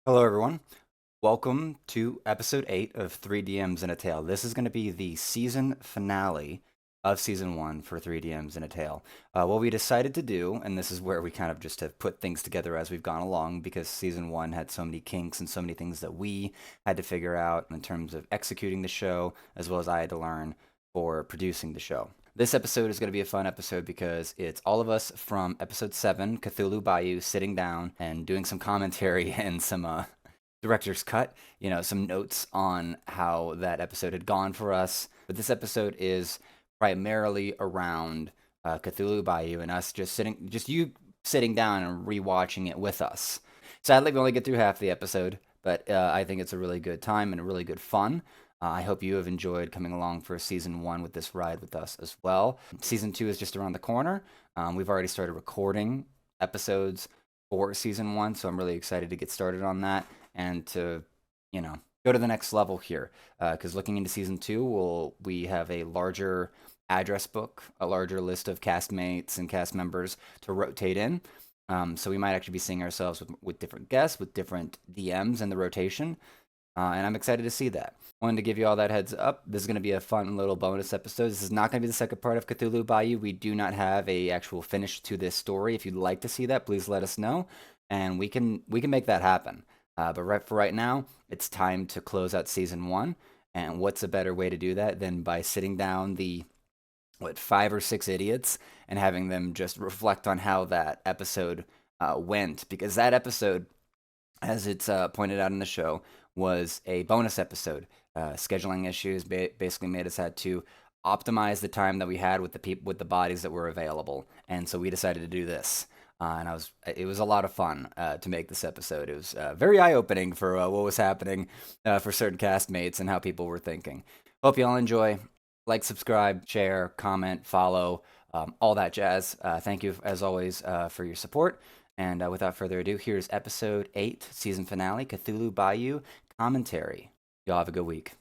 Hello, everyone. Welcome to episode 8 of 3DMs in a Tale. This is going to be the season finale of season 1 for 3DMs in a Tale. What we decided to do, and this is where we kind of just have put things together as we've gone along, because season 1 had so many kinks and so many things that we had to figure out in terms of executing the show, as well as I had to learn for producing the show. This episode is going to be a fun episode because it's all of us from episode 7, Cthulhu Bayou, sitting down and doing some commentary and some director's cut, some notes on how that episode had gone for us. But this episode is primarily around Cthulhu Bayou and us just you sitting down and rewatching it with us. Sadly, we only get through half the episode, but I think it's a really good time and a really good fun. I hope you have enjoyed coming along for season 1 with this ride with us as well. Season 2 is just around the corner. We've already started recording episodes for season 1, so I'm really excited to get started on that and to, go to the next level here. Because looking into season 2, we have a larger address book, a larger list of castmates and cast members to rotate in. So we might actually be seeing ourselves with different guests, with different DMs in the rotation. And I'm excited to see that. Wanted to give you all that heads up. This is going to be a fun little bonus episode. This is not going to be the second part of Cthulhu Bayou. We do not have a actual finish to this story. If you'd like to see that, please let us know, and we can make that happen. But for right now, it's time to close out season 1. And what's a better way to do that than by sitting down the 5 or 6 idiots and having them just reflect on how that episode went? Because that episode, as it's pointed out in the show, was a bonus episode. Scheduling issues basically made us had to optimize the time that we had with the bodies that were available, and so we decided to do this. And it was a lot of fun to make this episode. It was very eye-opening for what was happening for certain castmates and how people were thinking. Hope you all enjoy. Like, subscribe, share, comment, follow, all that jazz. Thank you, as always, for your support. And without further ado, here's episode 8, season finale, Cthulhu Bayou commentary. Y'all have a good week.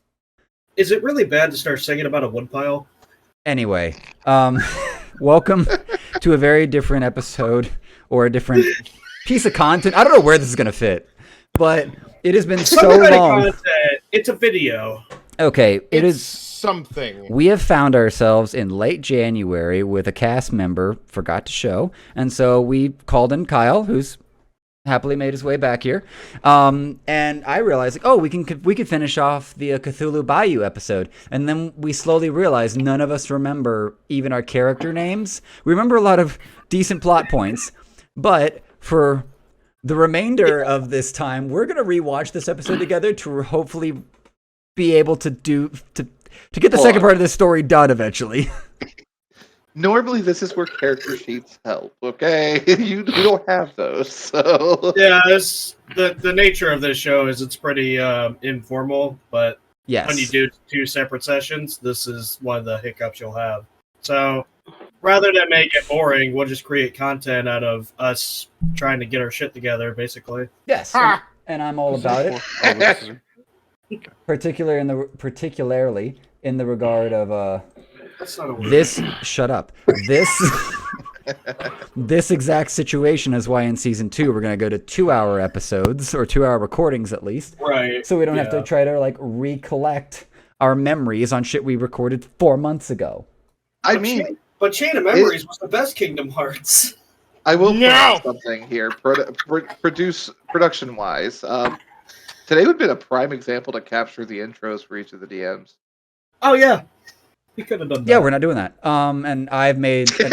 Is it really bad to start singing about a woodpile? Anyway, welcome to a very different episode, or a different piece of content. I don't know where this is going to fit, but it has been so long. Content. It's a video. Okay, it's something. We have found ourselves in late January with a cast member forgot to show, and so we called in Kyle, who's happily made his way back here. And I realized, we could finish off the Cthulhu Bayou episode. And then we slowly realized none of us remember even our character names. We remember a lot of decent plot points, but for the remainder of this time, we're going to rewatch this episode together to hopefully be able to get the second part of this story done eventually. Normally, this is where character sheets help, okay? You don't have those, so... Yeah, the nature of this show is it's pretty informal, but yes, when you do 2 separate sessions, this is one of the hiccups you'll have. So, rather than make it boring, we'll just create content out of us trying to get our shit together, basically. Yes, and I'm all about it. Particularly in the regard of... That's not a word. This exact situation is why in season 2 we're going to go to 2-hour episodes, or 2-hour recordings at least. Right. So we don't have to try to recollect our memories on shit we recorded 4 months ago. But Chain of Memories was the best Kingdom Hearts. I will point out something here, production-wise. Today would have been a prime example to capture the intros for each of the DMs. Oh, yeah. We could have done that. Yeah, we're not doing that. And I've made... we're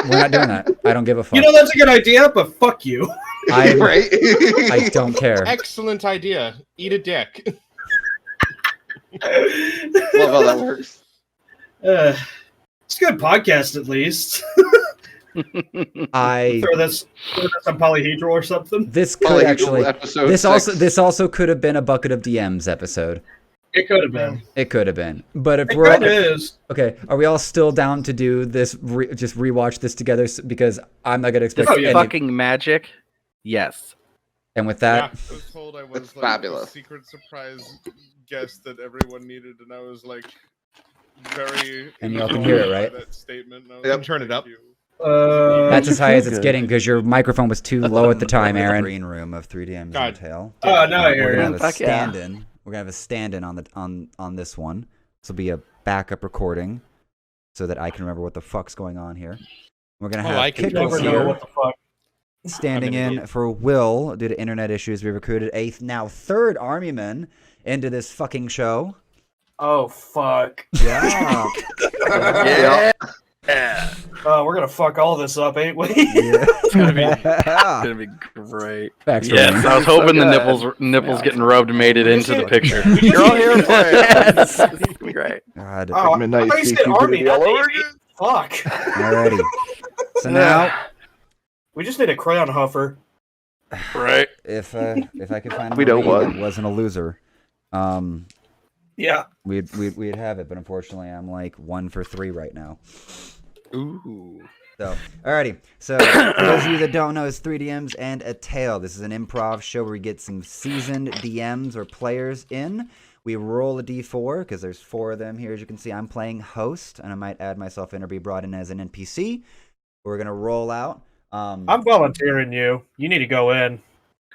not doing that. I don't give a fuck. That's a good idea, but fuck you. Right? I don't care. Excellent idea. Eat a dick. Love how that works. It's a good podcast, at least. Throw this on polyhedral or something. This could actually... This also could have been a Bucket of DMs episode. It could have been. It could have been. But if okay, are we all still down to do this? Just rewatch this together, because I'm not gonna expect any fucking magic. Yes. And with that, I was told I was fabulous. A secret surprise guest that everyone needed, and I was very. And y'all can hear it, right? That statement. Yep. Turn it up. That's as high as it's good. getting because your microphone was too low at the time, Aaron. Green room of 3DMs God. in a Tale. Oh, no, I We're hear gonna you. have a Fuck yeah. stand-in. We're gonna have a stand-in on this one. This will be a backup recording, so that I can remember what the fuck's going on here. We're gonna have I can You never Kickles know here what the fuck. standing I'm an in idiot. for Will due to internet issues. We recruited a now third armyman into this fucking show. Oh, fuck. Yeah. Yeah. Oh, we're gonna fuck all this up, ain't we? Yeah. It's gonna be great. Thanks for Yes, I was So hoping the good. nipples getting rubbed made it into the picture. You're all here for it. Yes, it's gonna be great. God. Oh, Midnight I thought you said CQ army, all not over Navy. again? Fuck. Alrighty. So now, We just need a crayon huffer. Right. if I could find We know Marie what. that wasn't a loser, Yeah. we'd have it. But unfortunately, I'm like 1 for 3 right now. Ooh. So, alrighty. So, for those of you that don't know, it's 3DMs and a Tale. This is an improv show where we get some seasoned DMs or players in. We roll a d4 because there's 4 of them here. As you can see, I'm playing host, and I might add myself in or be brought in as an NPC. We're gonna roll out. I'm volunteering you. You need to go in.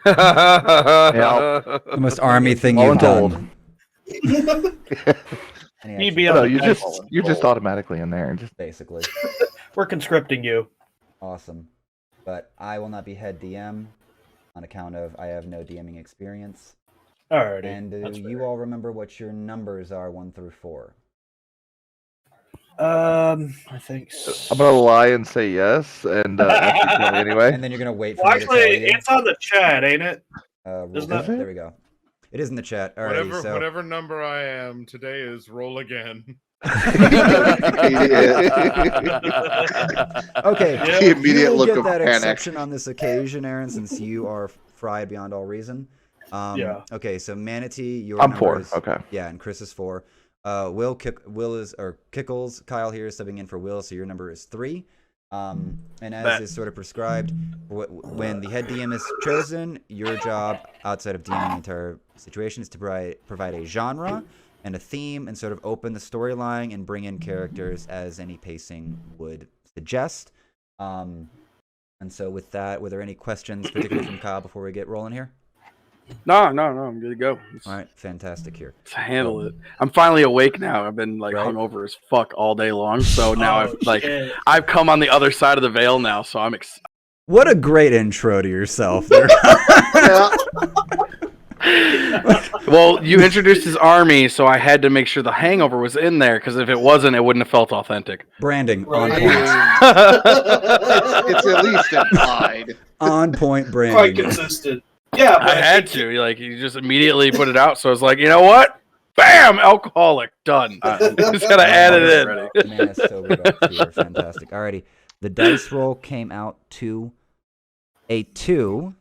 The most army thing you've done. Any You'd be action? on No, the you're just automatically in there. Just Basically. We're conscripting you. Awesome. But I will not be head DM on account of I have no DMing experience. Alrighty. And do That's you fair. all remember what your numbers are 1 through 4? I think. I'm gonna lie and say yes, and actually tell me anyway. And then you're gonna wait for Well, me to tell actually, you. it's on the chat, ain't it? Rule isn't chat. it? There we go. It is in the chat. Alrighty, Whatever so whatever number I am today is roll again. okay. Yeah. The immediate You will look get of that panic. exception on this occasion, Aaron, since you are fried beyond all reason. Yeah. Okay, so Manatee, your I'm number 4. is Okay. yeah, and Chris is 4. Kickles, Kyle here is subbing in for Will, so your number is 3. And as is sort of prescribed, when the head DM is chosen, your job outside of DMing the entire situation is to provide a genre and a theme and sort of open the storyline and bring in characters as any pacing would suggest. And so with that, were there any questions, particularly from Kyle, before we get rolling here? No, I'm good to go. All right, fantastic here. Let's handle it. I'm finally awake now. I've been like Right. hungover as fuck all day long, so now Oh, shit. I've come on the other side of the veil now, so I'm excited. What a great intro to yourself there. Well, you introduced his army, so I had to make sure the hangover was in there, because if it wasn't, it wouldn't have felt authentic. Branding on Right. point. It's at least implied. On point Quite branding. consistent. Yeah, I but had to. Like, you just immediately put it out, so I was like, you know what? Bam! Alcoholic. Done. Just gotta add it in. Man is sobered up here. Fantastic. Alrighty. The dice roll came out to a 2.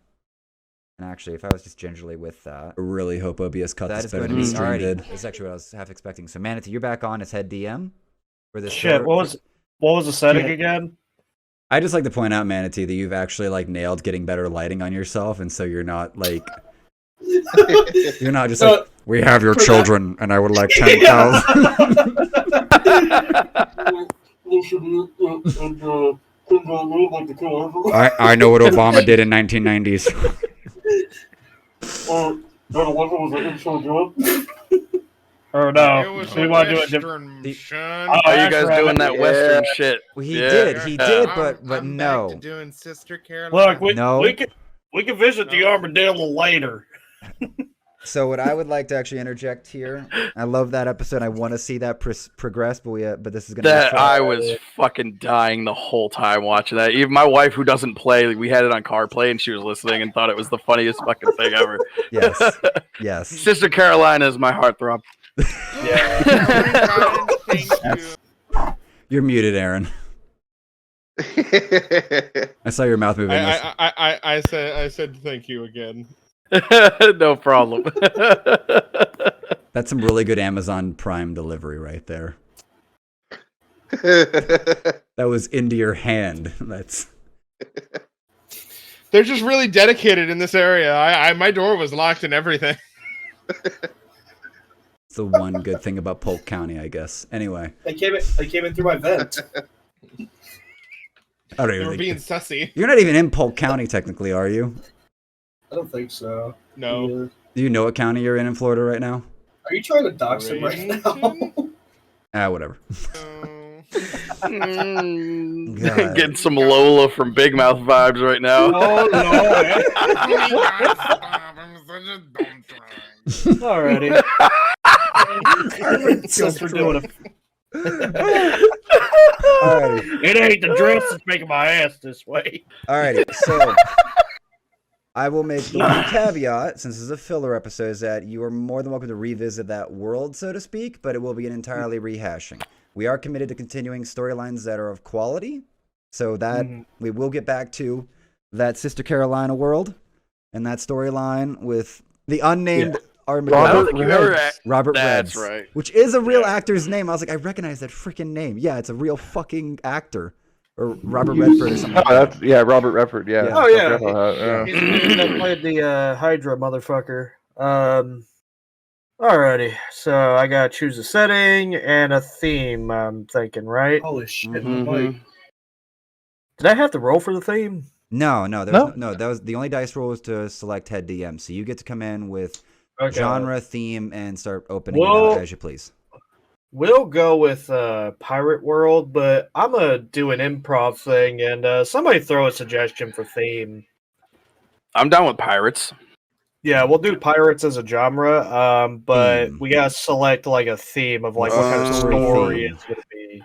And actually, if I was just gingerly with that, I really hope OBS cut That this is better going than to the be stream alrighty. did. That's actually what I was half expecting. So Manatee, you're back on as head DM for this shit. show. What was the setting again? I just like to point out, Manatee, that you've actually like nailed getting better lighting on yourself, and so you're not like you're not just like we have your children, and I would like 10,000. I know what Obama did in 1990s. Or It no, was we a want to do it different. Western, Sean. Oh, Are you that's guys right. doing that Western shit? Well, he Yeah. did, I'm- but I'm no. back to doing Sister Caroline. Look, No. we can visit the Armadillo later. So what I would like to actually interject here, I love that episode. I want to see that progress, but this is gonna That be I was fucking dying the whole time watching that. Even my wife, who doesn't play, we had it on CarPlay, and she was listening and thought it was the funniest fucking thing ever. yes. Sister Carolina is my heartthrob. Yeah. Thank you. You're muted, Aaron. I saw your mouth moving. I said thank you again. No problem. That's some really good Amazon Prime delivery right there. That was into your hand. That's They're just really dedicated in this area. My door was locked and everything. the one good thing about Polk County, I guess. Anyway, They came in through my vent. I don't They even were think being sussy. you're not even in Polk County technically, are you? I don't think so. No. Yeah. Do you know what county you're in Florida right now? Are you trying to dox him right now? Bradenton? Whatever. No. God. Getting some Lola from Big Mouth vibes right now. Oh Lord! I'm such a dumb drag. Alrighty. Sister doing it. Alrighty. It ain't the dress that's making my ass this way. Alrighty. So I will make the one caveat, since this is a filler episode, is that you are more than welcome to revisit that world, so to speak, but it will be an entirely rehashing. We are committed to continuing storylines that are of quality, so that we will get back to that Sister Carolina world and that storyline with the unnamed Armadillo. I don't think you ever. Robert That's Reds, right. which is a real actor's name. I was like, I recognize that freaking name. Yeah, it's a real fucking actor. Or Robert Redford or something like that. That's Robert Redford. Yeah. Yeah. Oh, yeah. Yeah. He's the dude that played the Hydra motherfucker. Alrighty, so I gotta choose a setting and a theme. I'm thinking, right? Holy shit! Mhm. Did I have to roll for the theme? No, there was no. That was the only dice roll was to select head DM. So you get to come in with genre, theme, and start opening it out as you please. We'll go with Pirate World, but I'm gonna do an improv thing, and somebody throw a suggestion for theme. I'm down with pirates. Yeah, we'll do pirates as a genre, but we gotta select like a theme of like what kind of story it's gonna be.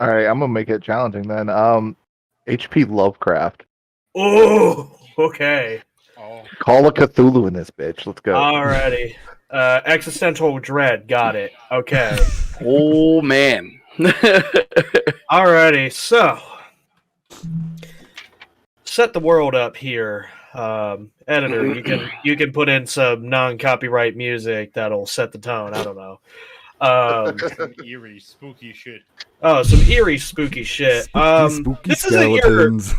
All right, I'm gonna make it challenging then. H.P. Lovecraft. Oh, okay. Oh. Call of Cthulhu in this bitch. Let's go. Alrighty. Existential dread. Got it. Okay. Oh man. Alrighty. So, set the world up here. Editor, you can put in some non-copyright music that'll set the tone. I don't know. Some eerie, spooky shit. Oh, some eerie, spooky shit. Spooky this isn't your. skeletons.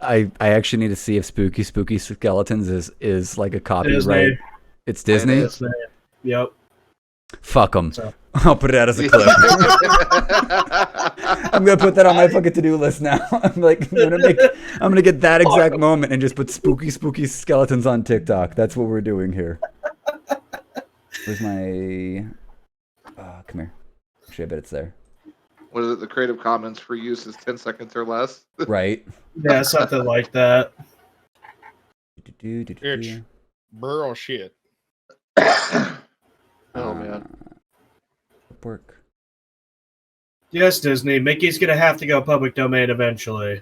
I actually need to see if spooky skeletons is like a copyright. Disney. It's Disney. Disney. Yep. Fuck them. So- I'll put it out as a clip. I'm gonna put that on my fucking to-do list now. I'm gonna get that exact moment and just put spooky skeletons on TikTok. That's what we're doing here. Where's my? Come here. Actually, I bet it's there. What is it? The Creative Commons for use is 10 seconds or less. Right. Yeah, something like that. Itch. Burl shit. Oh man. Work. Yes, Disney. Mickey's gonna have to go public domain eventually.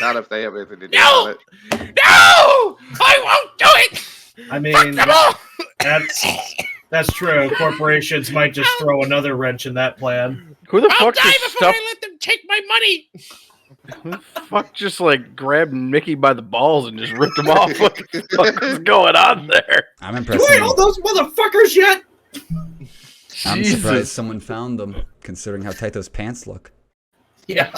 Not if they have anything to do No! with it. No! I won't do it! I mean, that's true. Corporations might just throw another wrench in that plan. Who the I'll fuck die just before stuffed? I let them take my money! Who the fuck just like grabbed Mickey by the balls and just ripped him off? What the fuck is going on there? I'm Do impressed. I know those motherfuckers yet? I'm Jesus. surprised someone found them, considering how tight those pants look. Yeah.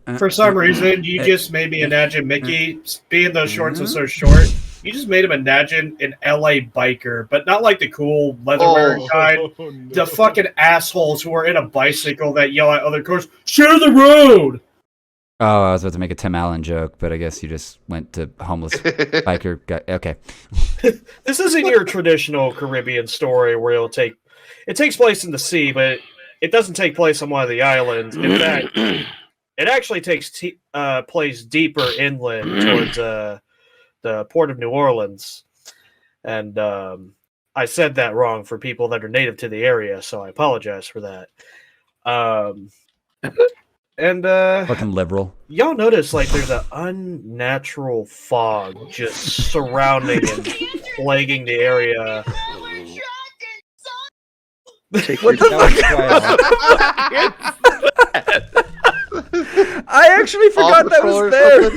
Uh, For some reason, you just made me imagine Mickey being those shorts are so short. You just made him imagine an LA biker, but not like the cool leather wearing kind. Oh, no. The fucking assholes who are in a bicycle that yell at other cars, share the road! Oh, I was about to make a Tim Allen joke, but I guess you just went to homeless biker guy. Okay. This isn't your traditional Caribbean story where it takes place in the sea, but it doesn't take place on one of the islands. In fact, it actually takes place deeper inland towards the port of New Orleans. And I said that wrong for people that are native to the area, so I apologize for that. And Fucking liberal. y'all notice like there's an unnatural fog just surrounding and plaguing the area. What the fuck? I actually forgot that was there.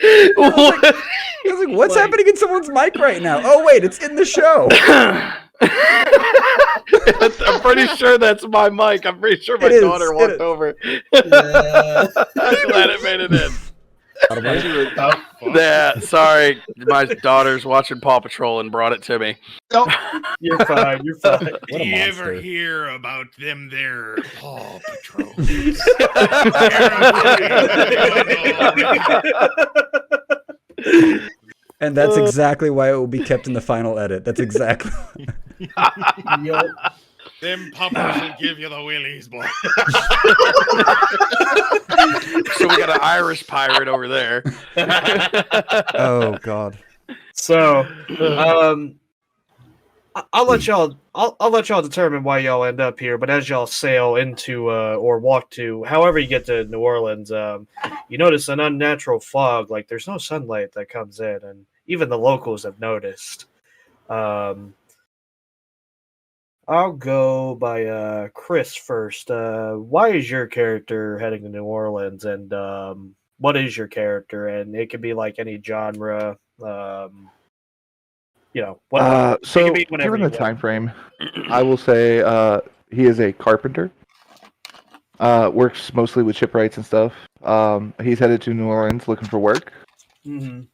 I was like, what's happening in someone's mic right now? Oh, wait, it's in the show. I'm pretty sure that's my mic. I'm pretty sure my It is, daughter it walked is. over. Yeah. I'm glad it made it in. Yeah, sorry, my daughter's watching Paw Patrol and brought it to me. Nope. You're fine. You're fine. What Do a you ever monster. hear about them there Paw Patrol? And that's exactly why it will be kept in the final edit. That's exactly. Yup. Them puppies will give you the willies, boy. So we got an Irish pirate over there. Oh God. So, I'll let y'all. I'll let y'all determine why y'all end up here. But as y'all sail into or walk to, however you get to New Orleans, you notice an unnatural fog. Like there's no sunlight that comes in, and even the locals have noticed. I'll go by Chris first. Why is your character heading to New Orleans, and what is your character? And it could be like any genre. What, it So can be whenever given you the want. time frame, I will say he is a carpenter. Works mostly with shipwrights and stuff. He's headed to New Orleans looking for work. Mhm.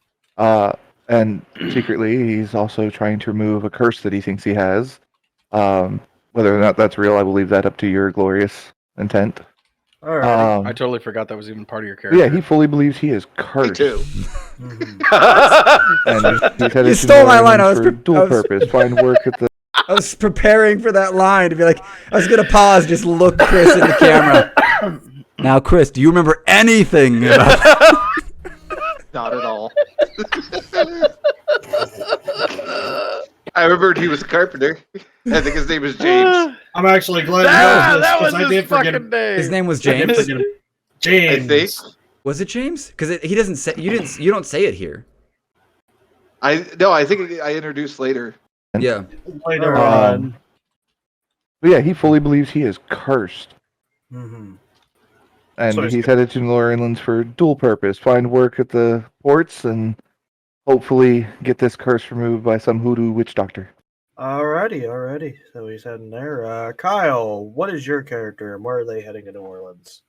And secretly, he's also trying to remove a curse that he thinks he has. Whether or not that's real, I will leave that up to your glorious intent. All right. I totally forgot that was even part of your But character. yeah, he fully believes he is Me cursed. too. Mhm. And he's headed You to stole New my line. Orleans I was for pre- dual I was- purpose. Find work at the. I was preparing for that line to be like, I was gonna pause, just look Chris in the camera. Now, Chris, do you remember anything about? Not at all. I remembered he was a carpenter. I think his name was James. I'm actually glad Ah, you know that this was because I his did forget fucking him. name. His name was I did James. forget him. James. I think. Was it James? Because he doesn't say you don't say it here. I think I introduced later. Yeah. Later Um, on. But yeah, he fully believes he is cursed. Mhm. And So he's headed to New Orleans for dual purpose. Find work at the ports and hopefully get this curse removed by some hoodoo witch doctor. Alrighty. So he's heading there. Kyle, what is your character and where are they heading to New Orleans?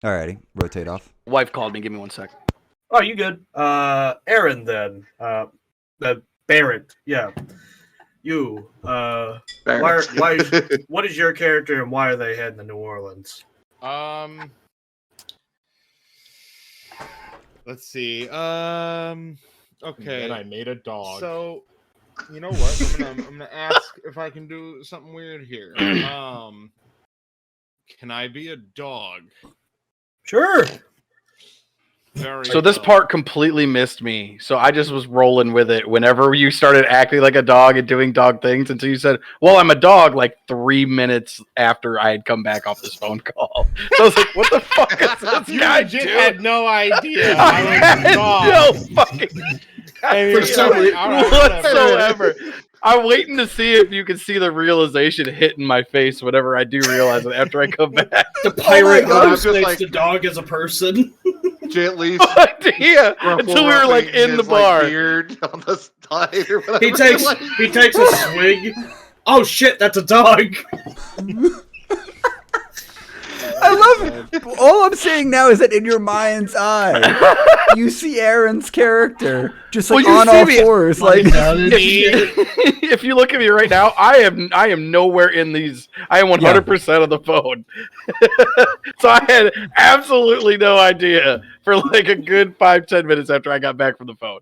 Alrighty. Rotate off. Wife called me. Give me 1 sec. Oh, you good. Aaron then. The Barrett. Yeah. You. Barrett. What is your character and why are they heading to New Orleans? Let's see. Okay. And I made a dog. So, you know what? I'm gonna ask if I can do something weird here. Can I be a dog? Sure. Very So this good. part completely missed me. So I just was rolling with it whenever you started acting like a dog and doing dog things until you said, "Well, I'm a dog," like 3 minutes after I had come back off this phone call. So I was like, "What the fuck is this You guy legit doing?" had no idea. I I was a had dog. no fucking For some reason- whatsoever. I'm waiting to see if you can see the realization hit in my face whenever I do realize it after I come back. The pirate pirate host makes the dog as a person. Gently No idea until we were like in the bar. Beard on the side or whatever. He takes a swig. Oh shit, that's a dog. I love it. All I'm saying now is that in your mind's eye, you see Aaron's character just like Well, you on see all me- fours, like If you look at me right now, I am nowhere in these. I am 100% of the phone. So I had absolutely no idea for like a good 5-10 minutes after I got back from the phone.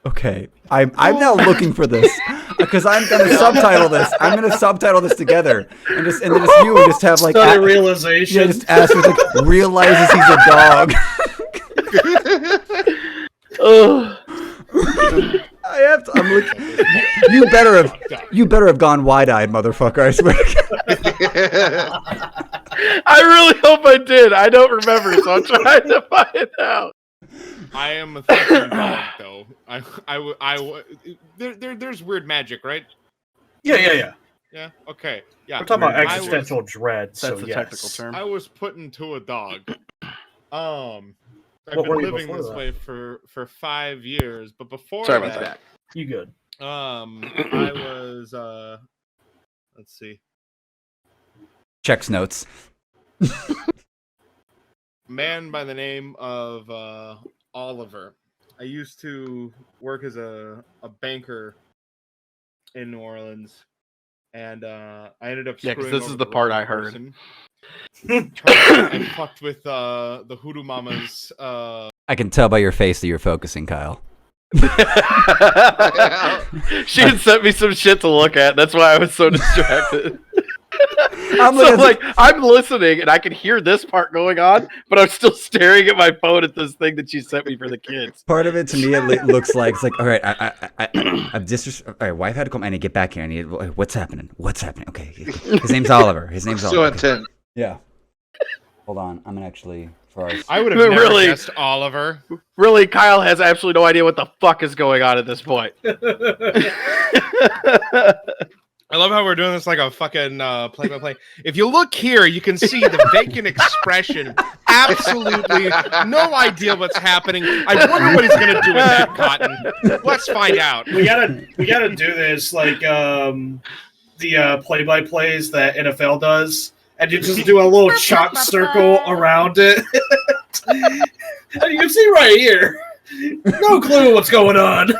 Okay, I'm now looking for this because I'm gonna subtitle this. I'm gonna subtitle this together and then just you just have like Sudden realization. yeah, just Asper's like realizes he's a dog. Ugh. I have to. I'm looking. You better have gone wide-eyed, motherfucker. I swear. I really hope I did. I don't remember, so I'm trying to find out. I am a thinking dog, though. There's weird magic, right? Yeah. Yeah. Okay. Yeah. We're talking about I was- existential dread. That's So the yes. technical term. I was put into a dog. I've What been were you living before this that? way for 5 years, but before Sorry about that, You good? I was let's see. Checks notes. man by the name of Oliver. I used to work as a banker in New Orleans, and I ended up Yeah, 'cause screwing this over is the the part wrong I heard. person. I fucked with the Hoodoo Mama's. I can tell by your face that you're focusing, Kyle. She had sent me some shit to look at. That's why I was so distracted. I'm So like I'm listening and I can hear this part going on, but I'm still staring at my phone at this thing that she sent me for the kids. Part of it to me, it looks like it's like, all right, I'm all right, wife had to come. I need to get back here. I need. What's happening? What's happening? Okay, his name's Oliver. His name's So Oliver. Okay. intense. Yeah. Hold on, I'm gonna actually for our. I would have never Really? guessed Oliver. Really, Kyle has absolutely no idea what the fuck is going on at this point. I love how we're doing this like a fucking play-by-play. If you look here, you can see the vacant expression. Absolutely no idea what's happening. I wonder what he's gonna do with that cotton. Let's find out. We gotta do this like the play-by-plays that NFL does, and you just do a little chalk circle around it. You can see right here. No clue what's going on.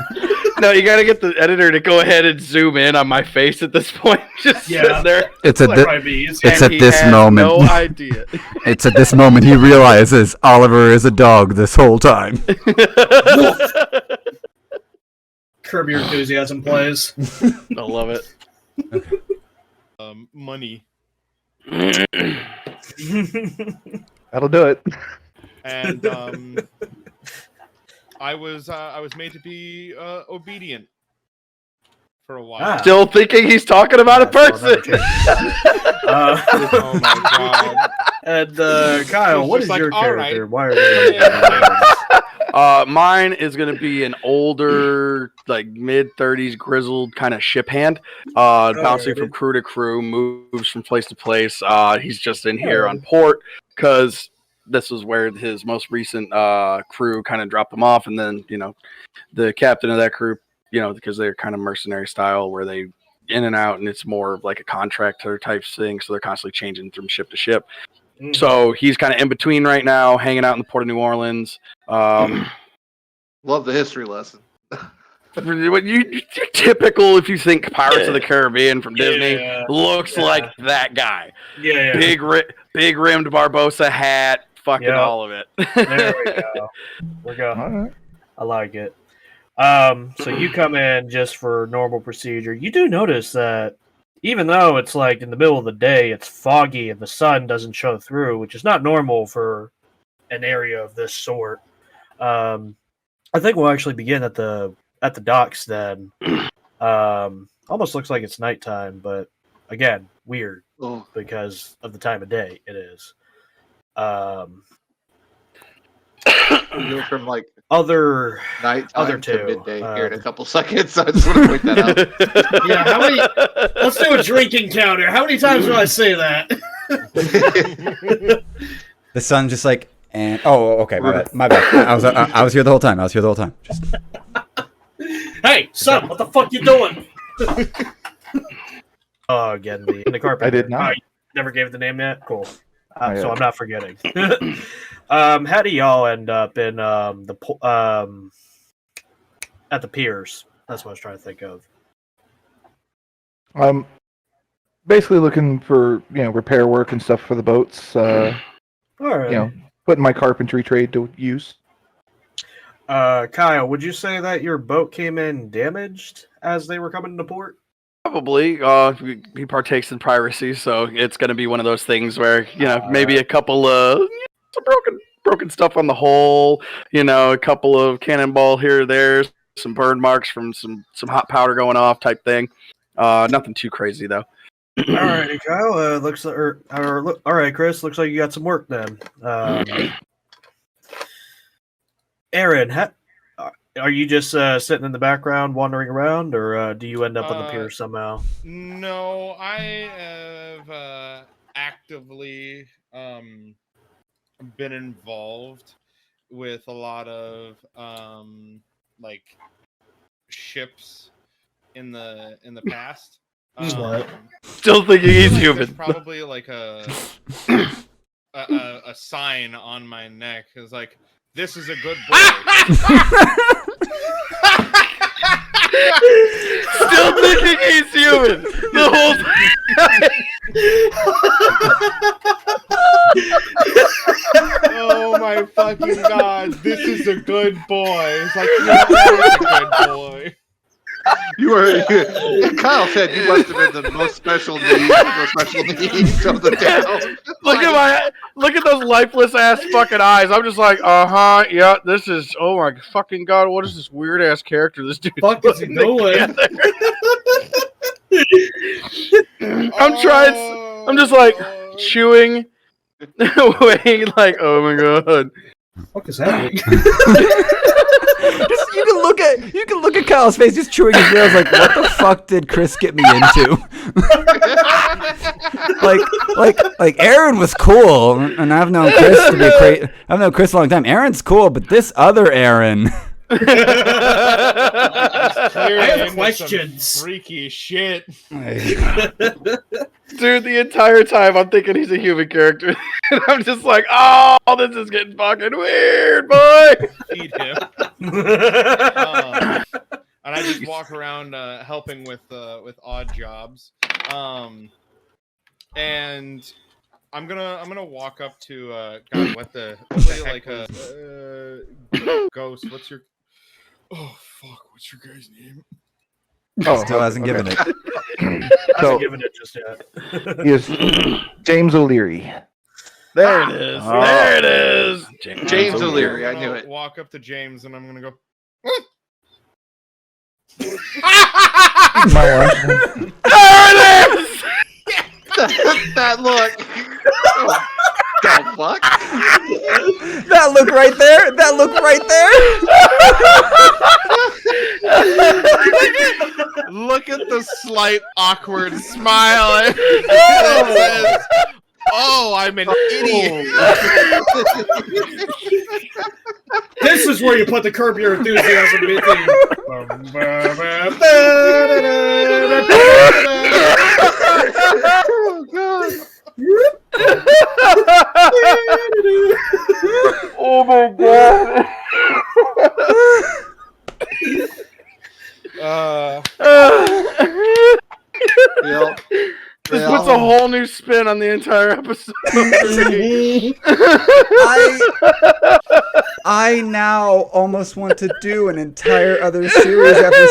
No, you gotta get the editor to go ahead and zoom in on my face at this point. Just sitting there. It's Like Ryan Bees. It's and at he this had moment. No idea. It's at this moment he realizes Oliver is a dog this whole time. Curb Your Enthusiasm plays. I love it. Money. That'll do it. And I was made to be obedient for a while. Ah. Still thinking he's talking about a person. Oh my god! And Kyle, It's what just is like, your all character? right. Why are they? Mine is gonna be an older, like mid-30s, grizzled kind of ship hand. Bouncing from crew to crew, moves from place to place. He's just in here on port because this is where his most recent crew kind of dropped him off, and then the captain of that crew, because they're kind of mercenary style where they in and out, and it's more of like a contractor type thing, so they're constantly changing from ship to ship. So he's kind of in between right now, hanging out in the port of New Orleans. Love the history lesson. What you typical, if you think Pirates of the Caribbean from Disney, looks like that guy. Yeah. Big rimmed Barbosa hat, fucking all of it. There we go. We go. All right. I like it. So you come in just for normal procedure. You do notice that even though it's like in the middle of the day, it's foggy and the sun doesn't show through, which is not normal for an area of this sort. I think we'll actually begin at the docks then. Almost looks like it's nighttime, but again, weird because of the time of day it is. Go from like Other nighttime two, to midday here in a couple seconds. I just want to point that out. Yeah, how many? Let's do a drinking counter. How many times do I say that? The sun just like and okay, my bad. I was here the whole time. Just Hey, son, what the fuck you doing? Oh, again, the carpet. I did not. You never gave it the name yet. Cool. Not So yet. I'm not forgetting. How do y'all end up in at the piers? That's what I was trying to think of. Basically looking for repair work and stuff for the boats. All right. Putting my carpentry trade to use. Kyle, would you say that your boat came in damaged as they were coming into port? Probably. He partakes in piracy, so it's going to be one of those things where maybe a couple of some broken stuff on the hull. A couple of cannonball here or there, some burn marks from some hot powder going off type thing. Nothing too crazy though. Alrighty, Kyle. All right, Chris. Looks like you got some work then. Aaron, are you just sitting in the background, wandering around, or do you end up on the pier somehow? No, I have actively been involved with a lot of like ships in the past. What? Still thinking he's There's human. probably like a a sign on my neck. It's like, this is a good boy. Still thinking he's human the whole time. Oh my fucking god, this is a good boy. It's like, you're a good boy. You were. Kyle said you must have been the most special needs of the town. Look at those lifeless ass fucking eyes. I'm just like, yeah, this is. Oh my fucking god, what is this weird ass character this dude? Fuck is he doing? I'm just like chewing, waiting, like, oh my god. Fuck is happening? You can look at Kyle's face, just chewing his nails. Like, what the fuck did Chris get me into? like Aaron was cool, and I've known Chris to be I've known Chris a long time. Aaron's cool, but this other Aaron. I have questions. Freaky shit. Dude, the entire time I'm thinking he's a human character. And I'm just like, oh, this is getting fucking weird, boy. Feed him. And I just walk around helping with odd jobs. And I'm gonna walk up to God, what the like a ghost. What's your what's your guy's name? Still hasn't given it. Hasn't given it just yet. Yes, James O'Leary. There it is. Oh. There it is. James O'Leary, I knew I'm it. gonna walk up to James and I'm gonna go. There it is. That look. Oh, the fuck? That look right there. That look right there. Look at the slight awkward smile. It says, "Oh, I'm an idiot." This is where you put the Curb Your Enthusiasm meeting. Oh god. Oh my god. Yep. This puts a whole new spin on the entire episode. I now almost want to do an entire other series after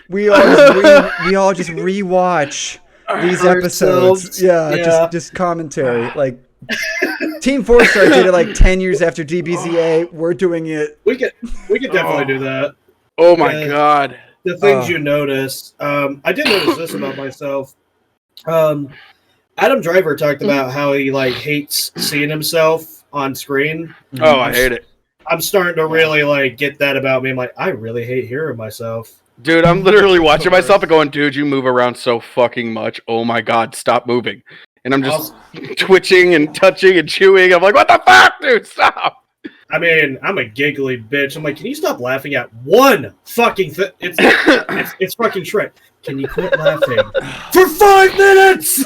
we all just rewatch these episodes. Yeah. Just commentary. Like Team 4-Star did it like 10 years after DBZA. We're doing it. We could definitely do that. Oh my god. The things you notice. I did notice this about myself. Adam Driver talked about how he like hates seeing himself on screen. Oh, I hate it. I'm starting to really like get that about me. I'm like, I really hate hearing myself. Dude, I'm literally watching myself and going, dude, you move around so fucking much. Oh my god, stop moving. And I'm just twitching and touching and chewing. I'm like, what the fuck, dude? Stop. I mean, I'm a giggly bitch. I'm like, can you stop laughing at one fucking thing? It's fucking Shrek. Can you quit laughing for 5 minutes?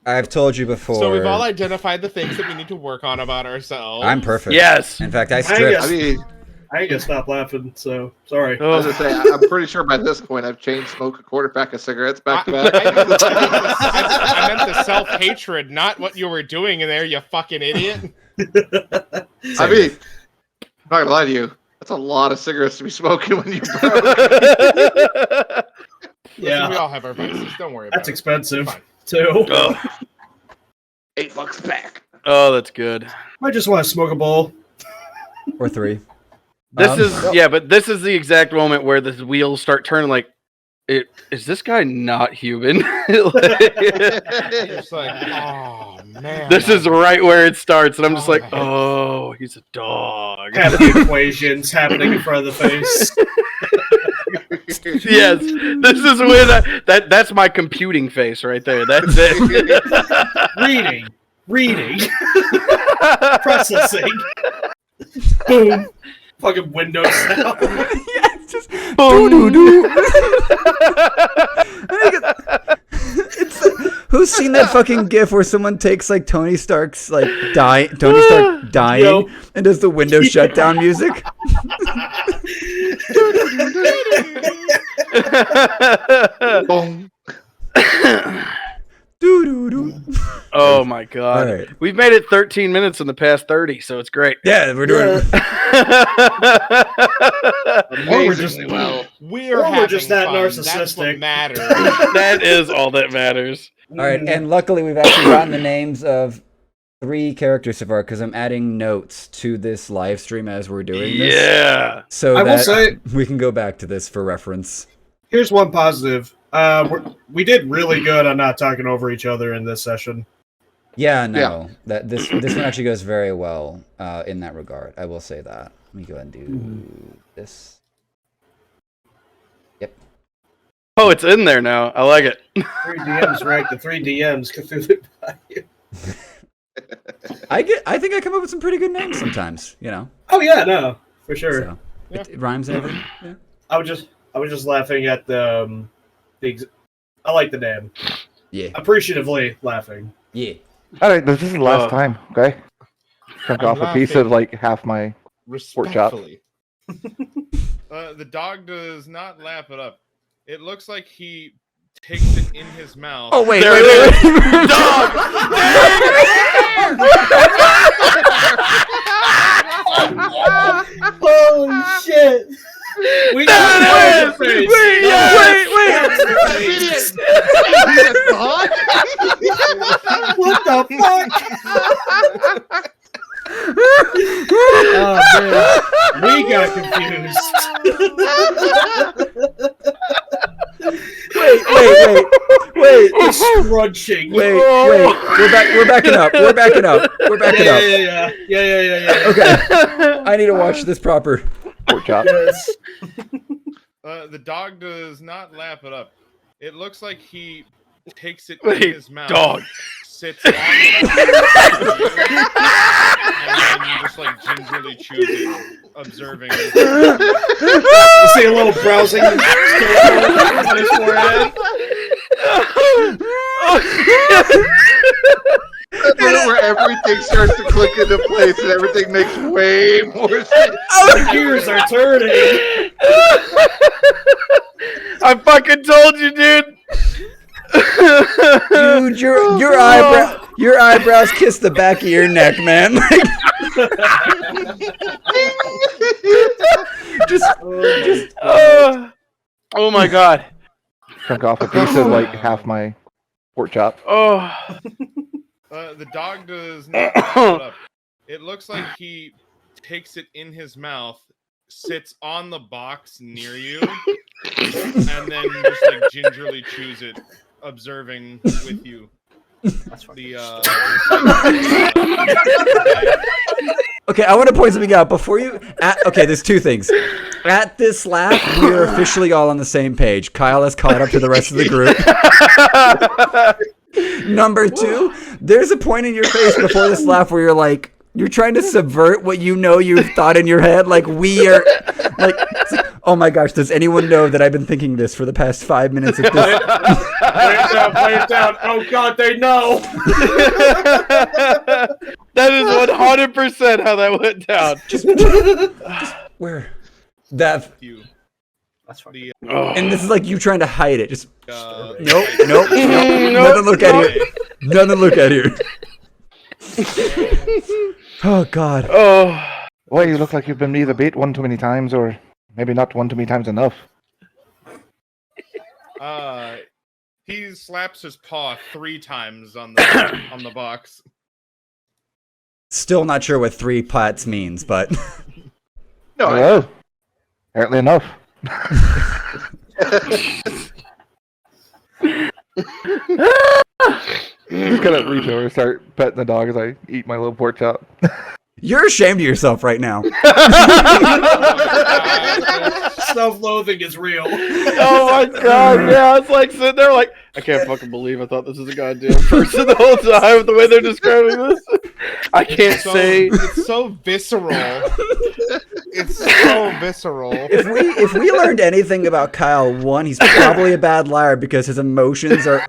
I've told you before. So we've all identified the things that we need to work on about ourselves. I'm perfect. Yes. In fact, I stripped. I mean, I ain't gonna stop laughing, so sorry. I was gonna say, I'm pretty sure by this point I've chain smoked a quarter pack of cigarettes back to back. I meant the self-hatred, not what you were doing in there, you fucking idiot. I mean, I'm not gonna lie to you. That's a lot of cigarettes to be smoking when you're broke. Yeah, we all have our vices. Don't worry about that's it. expensive Fine. too. Oh. $8 a pack. Oh, that's good. I just want to smoke a bowl. Or 3. This but this is the exact moment where the wheels start turning. Like, is this guy not human? It's like, oh man. This is right where it starts, and I'm just like, oh, he's a dog. Have the equations happening in front of the face. Yes, this is when that's my computing face right there. That's it. Reading, processing. Boom. Fucking Windows sound. Yeah, it's just doo doo doo. It's Who's seen that fucking gif where someone takes like Tony Stark's like Tony Stark dying Yo. and does the Windows shutdown music? Boom. Doo-doo-doo. Oh my god. All right. We've made it 13 minutes in the past 30, so it's great. Yeah, we're doing. Amazingly well. We're just that having fun. That's narcissistic. what matters. That is all that matters. All right, and luckily we've actually gotten the names of 3 characters so far because I'm adding notes to this live stream as we're doing this. Yeah. So I will that say- we can go back to this for reference. Here's one positive. We did really good on not talking over each other in this session. Yeah, no, that this one actually goes very well in that regard. I will say that. Let me go ahead and do this. Yep. Oh, it's in there now. I like it. 3 DMs, right? The 3 DMs. Cthulhu Bayou. I think I come up with some pretty good names sometimes. You know. Oh yeah, no, for sure. So, it rhymes and everything. Yeah. I was just laughing at the I like the name. Yeah. Appreciatively laughing. Yeah. All right, this is the last time. Okay. Chunk I'm off a piece laughing. of like half my. Pork chop. Respectfully. The dog does not lap it up. It looks like he takes it in his mouth. Oh wait, There wait, it wait, is. wait. Dog! Holy shit! We There got it is! Wait! What the fuck? Oh man, we got confused. Wait. Scrunching. Wait. We're backing up. Yeah. Okay. I need to watch this proper. Pork chop. Yes. The dog does not lap it up. It looks like he takes it Wait, in his mouth. dog. Sits on the and then just like gingerly chews it, observing. You see a little browsing on his forehead. Where everything starts to click into place and everything makes way more sense. The gears are turning. I fucking told you, dude. Dude, your eyebrows kiss the back of your neck, man. Just Oh my god. Chunk off a piece of like half my pork chop. Oh. The dog does not lap it up. It looks like he takes it in his mouth, sits on the box near you, and then just like gingerly chews it, observing with you. Okay, I want to point something out before you. Okay, there's 2 things. At this laugh, we are officially all on the same page. Kyle has caught up to the rest of the group. Number 2, there's a point in your face before this laugh where you're like, you're trying to subvert what you know you've thought in your head. Like, we are, like, it's like, oh my gosh, does anyone know that I've been thinking this for the past 5 minutes of this? Play it down. Oh god, they know. That is 100% how that went down. Just where? That. You. That's funny. And this is like you trying to hide it. Just The, nope. Nothing look at here. Nothing look at here. Oh god. Oh. Well, you look like you've been either bait one too many times or maybe not one too many times enough. He slaps his paw 3 times on the box. Still not sure what 3 pots means, but No, Well, apparently enough. Just gonna reach over and start petting the dog as I eat my little pork chop. you're ashamed of yourself right now. Self-loathing is real. Oh my god, yeah, it's like sitting there like, I can't fucking believe I thought this was a goddamn person the whole time, the way they're describing this. I can't say. It's so visceral. It's so visceral. If we learned anything about Kyle, 1, he's probably a bad liar because his emotions are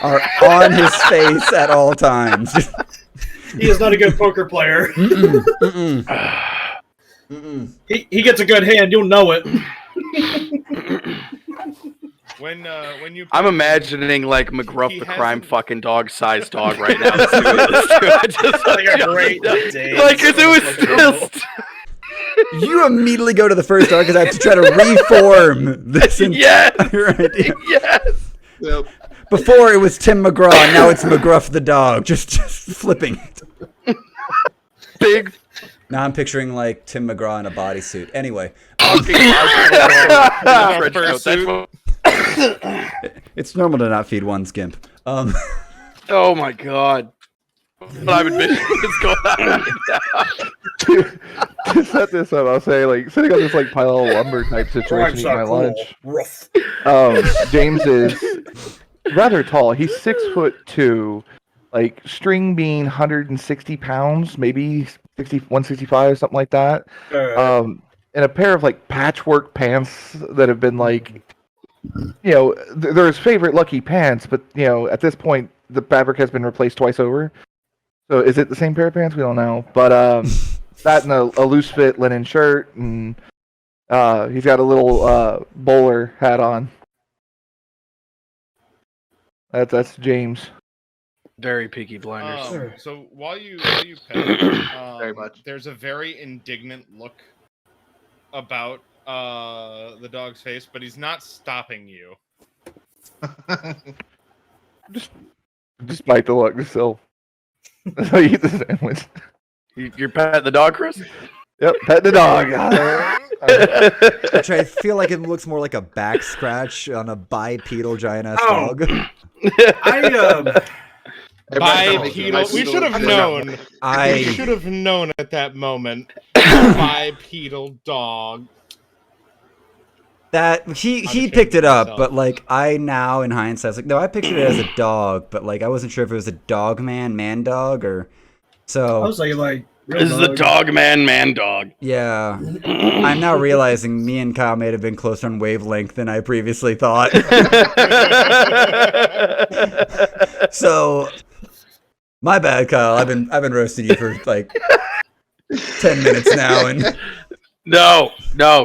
are on his face at all times. He is not a good poker player. He gets a good hand, you'll know it. When you I'm imagining like McGruff He the hasn't- crime fucking dog-sized dog right now. Let's do it. Let's do it. Just Like a great day. like it was just You immediately go to the first archetype to try to reform this Yes! entire idea. yes. Yep. Before it was Tim McGraw, now it's McGruff the dog, just flipping it. Big Now I'm picturing like Tim McGraw in a bodysuit. Anyway, fucking trench coat. That's what- it's normal to not feed one skimp. Oh my god. But I'm admitting what's going on right now. To set this up, I'll say like sitting on this like pile of lumber type situation, eating my lunch. Rough. James is rather tall. He's 6'2", like string being 160 pounds, maybe 165, something like that. And a pair of like patchwork pants that have been like, they're his favorite Lucky pants, but at this point the fabric has been replaced twice over. So is it the same pair of pants? We don't know. But that and a loose fit linen shirt, and he's got a little bowler hat on. That's James. Very Peaky Blinders. So while you pet him, Very much. there's a very indignant look about the dog's face, but he's not stopping you. Just bite the look, still. That's how you eat the sandwich. You're petting the dog, Chris? Yep, pet the dog. Which I feel like it looks more like a back scratch on a bipedal giant ass Oh. dog. Bipedal. We should have known. We I should have known at that moment. Bipedal dog. that he ashamed picked it of up, myself. but like I now in hindsight, I was like, no, I pictured it as a dog, but like I wasn't sure if it was a dog man dog, or so. I was like This is the dog man dog. Yeah, I'm now realizing me and Kyle may have been closer on wavelength than I previously thought. So, my bad, Kyle. I've been roasting you for like 10 minutes now, and No,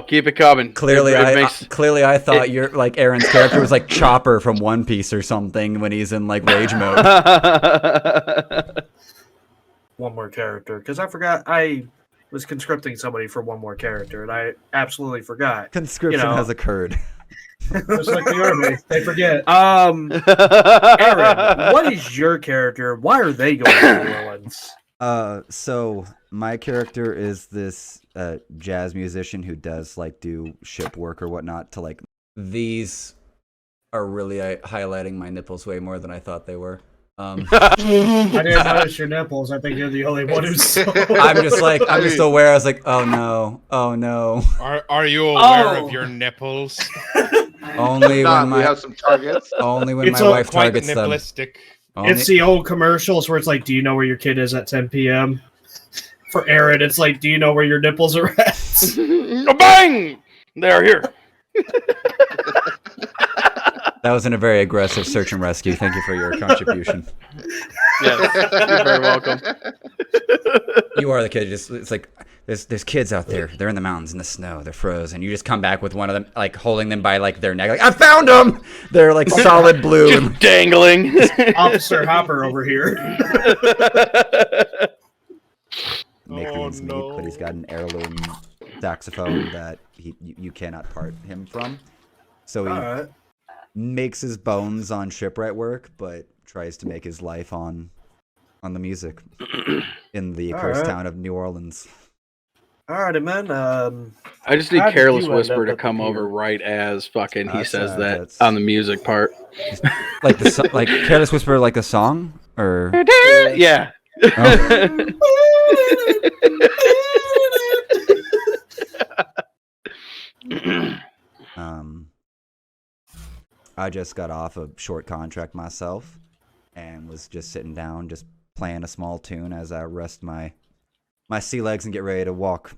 keep it coming. clearly It I makes- clearly I thought you're like Aaron's character was like Chopper from One Piece or something when he's in like rage mode. one more character, because I forgot I was conscripting somebody for one more character, and I absolutely forgot. Conscription has occurred. Just like the army, they forget. Aaron, what is your character? Why are they going to New Orleans? So my character is this jazz musician who does like do ship work or whatnot to like. These are really highlighting my nipples way more than I thought they were. I didn't notice your nipples. I think you're the only one who saw. I'm just aware. I was like, oh no. Are you aware of your nipples? Only Don, when we have some targets. only when It's my all wife Quite targets them. nipplistic. Only- It's the old commercials where it's like, "Do you know where your kid is at 10 p.m.?" For Aaron, it's like, "Do you know where your nipples are at?" Bang! They're here. That was in a very aggressive search and rescue. Thank you for your contribution. Yes, you're very welcome. You are the kid. It's like there's kids out there. They're in the mountains in the snow. They're frozen. You just come back with one of them, like holding them by like their neck. Like I found them. They're like solid blue. Just dangling. Officer Hopper over here. Make things neat, but he's got an heirloom saxophone that you cannot part him from. So he All right. makes his bones on shipwright work, but tries to make his life on the music in the cursed town of New Orleans. Alrighty, man. I just need How did Careless you end Whisper up to at the come pier? over right as fucking he That's, says that that's- on the music part. Like like Careless Whisper, like a song, or Yeah. I just got off a short contract myself, and was just sitting down, just playing a small tune as I rest my sea legs and get ready to walk,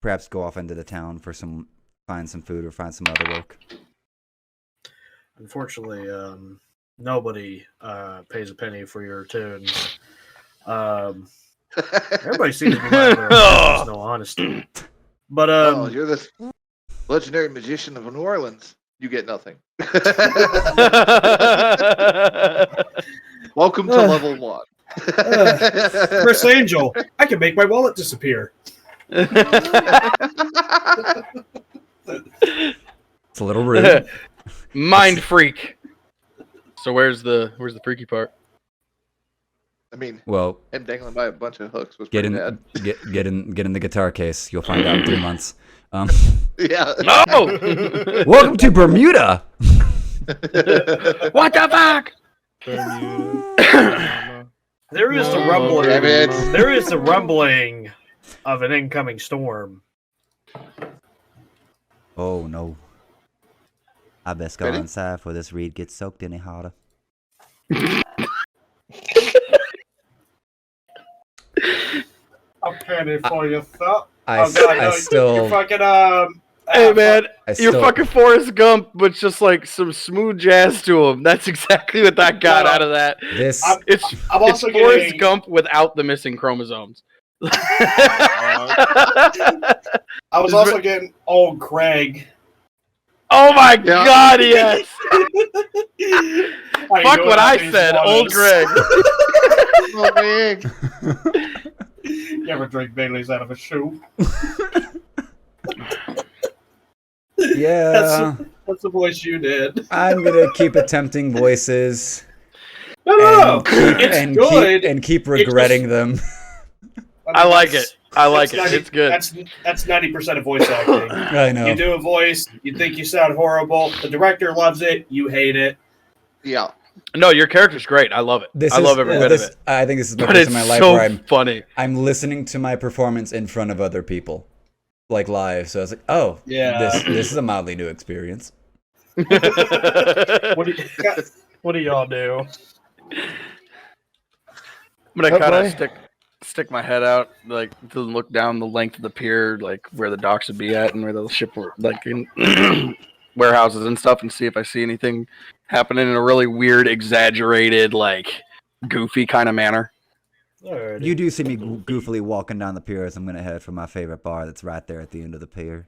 perhaps go off into the town for find some food or find some other work. Unfortunately, nobody pays a penny for your tunes. Everybody seems to be mad there. There's no honesty. But Oh, you're this legendary magician of New Orleans. You get nothing. Welcome to level 1. Chris Angel, I can make my wallet disappear. It's a little rude. Mind freak. So where's the freaky part? I mean, Well, him dangling by a bunch of hooks was get pretty in, bad. get in the guitar case. You'll find out in 3 months. Yeah. No! Welcome to Bermuda. What the fuck? There is the Oh, rumbling. damn it. There is the rumbling of an incoming storm. Oh no! I best go Ready? inside before this reed gets soaked any harder. A penny for your thought. I You're still, fucking Hey man, I you're still, fucking Forrest Gump, but just like some smooth jazz to him. That's exactly what I got No. out of that. this. It's I'm it's also Forrest getting. Gump without the missing chromosomes. I was also getting old Craig. Oh my Yeah. god, yes! How you Fuck doing what out I these said, old waters? Greg. Oh, man. You ever drink Bailey's out of a shoe? Yeah, That's the voice you did. I'm gonna keep attempting voices No, and it's good. keep regretting them. I like it. I like it. that's It's good. That's 90% of voice acting. I know. You do a voice, you think you sound horrible. The director loves it, you hate it. Yeah. No, your character's great. I love it. I love every bit of it. I think this is my But first it's in my life so where funny. I'm listening to my performance in front of other people, like live. So I was like, oh, Yeah. this is a mildly new experience. What do y'all do? I'm gonna Oh, kind boy. of stick my head out, like to look down the length of the pier, like where the docks would be at, and where the ship were, like in warehouses and stuff, and see if I see anything happening in a really weird, exaggerated, like goofy kind of manner. Alrighty. You do see me goofily walking down the pier as I'm gonna head for my favorite bar that's right there at the end of the pier.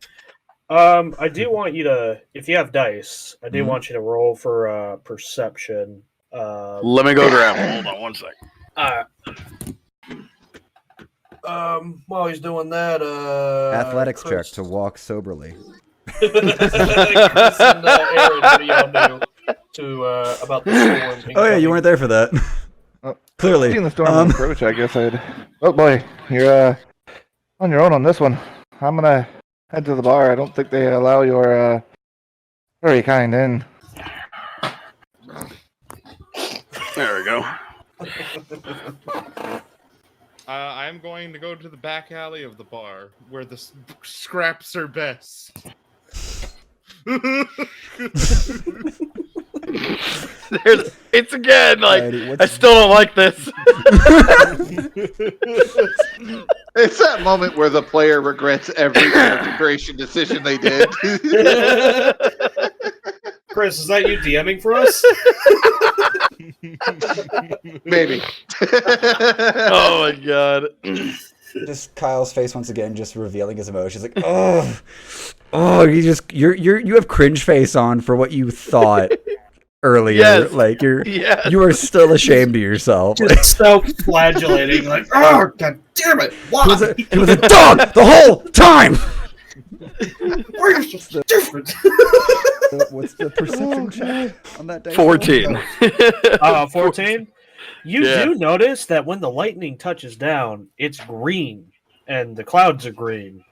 I do want you to, if you have dice, I do Mhm. want you to roll for perception. Let me go grab them. Hold on one second. While he's doing that, Athletics check Chris- to walk soberly. Chris and Aaron, what do y'all do to about the storm? Oh yeah, you weren't there for that. Oh, Clearly. Seeing the storm approach, I guess I'd. Oh boy, you're on your own on this one. I'm gonna head to the bar. I don't think they allow your very kind in. There we go. I'm going to go to the back alley of the bar where the scraps are best. It's again like Alrighty, I what's- still don't like this. It's that moment where the player regrets every character creation decision they did. Chris, is that you DMing for us? Maybe. Oh my god. Just Kyle's face once again, just revealing his emotions. Like, oh, you have cringe face on for what you thought earlier. Yes. Like Yeah. you are still ashamed of yourself. Just self-flagellating, like, oh, god damn it! Why? He was a dog the whole time. Why are you so different? What's the perception check on that dice? 14. 14. You Yeah. do notice that when the lightning touches down, it's green, and the clouds are green.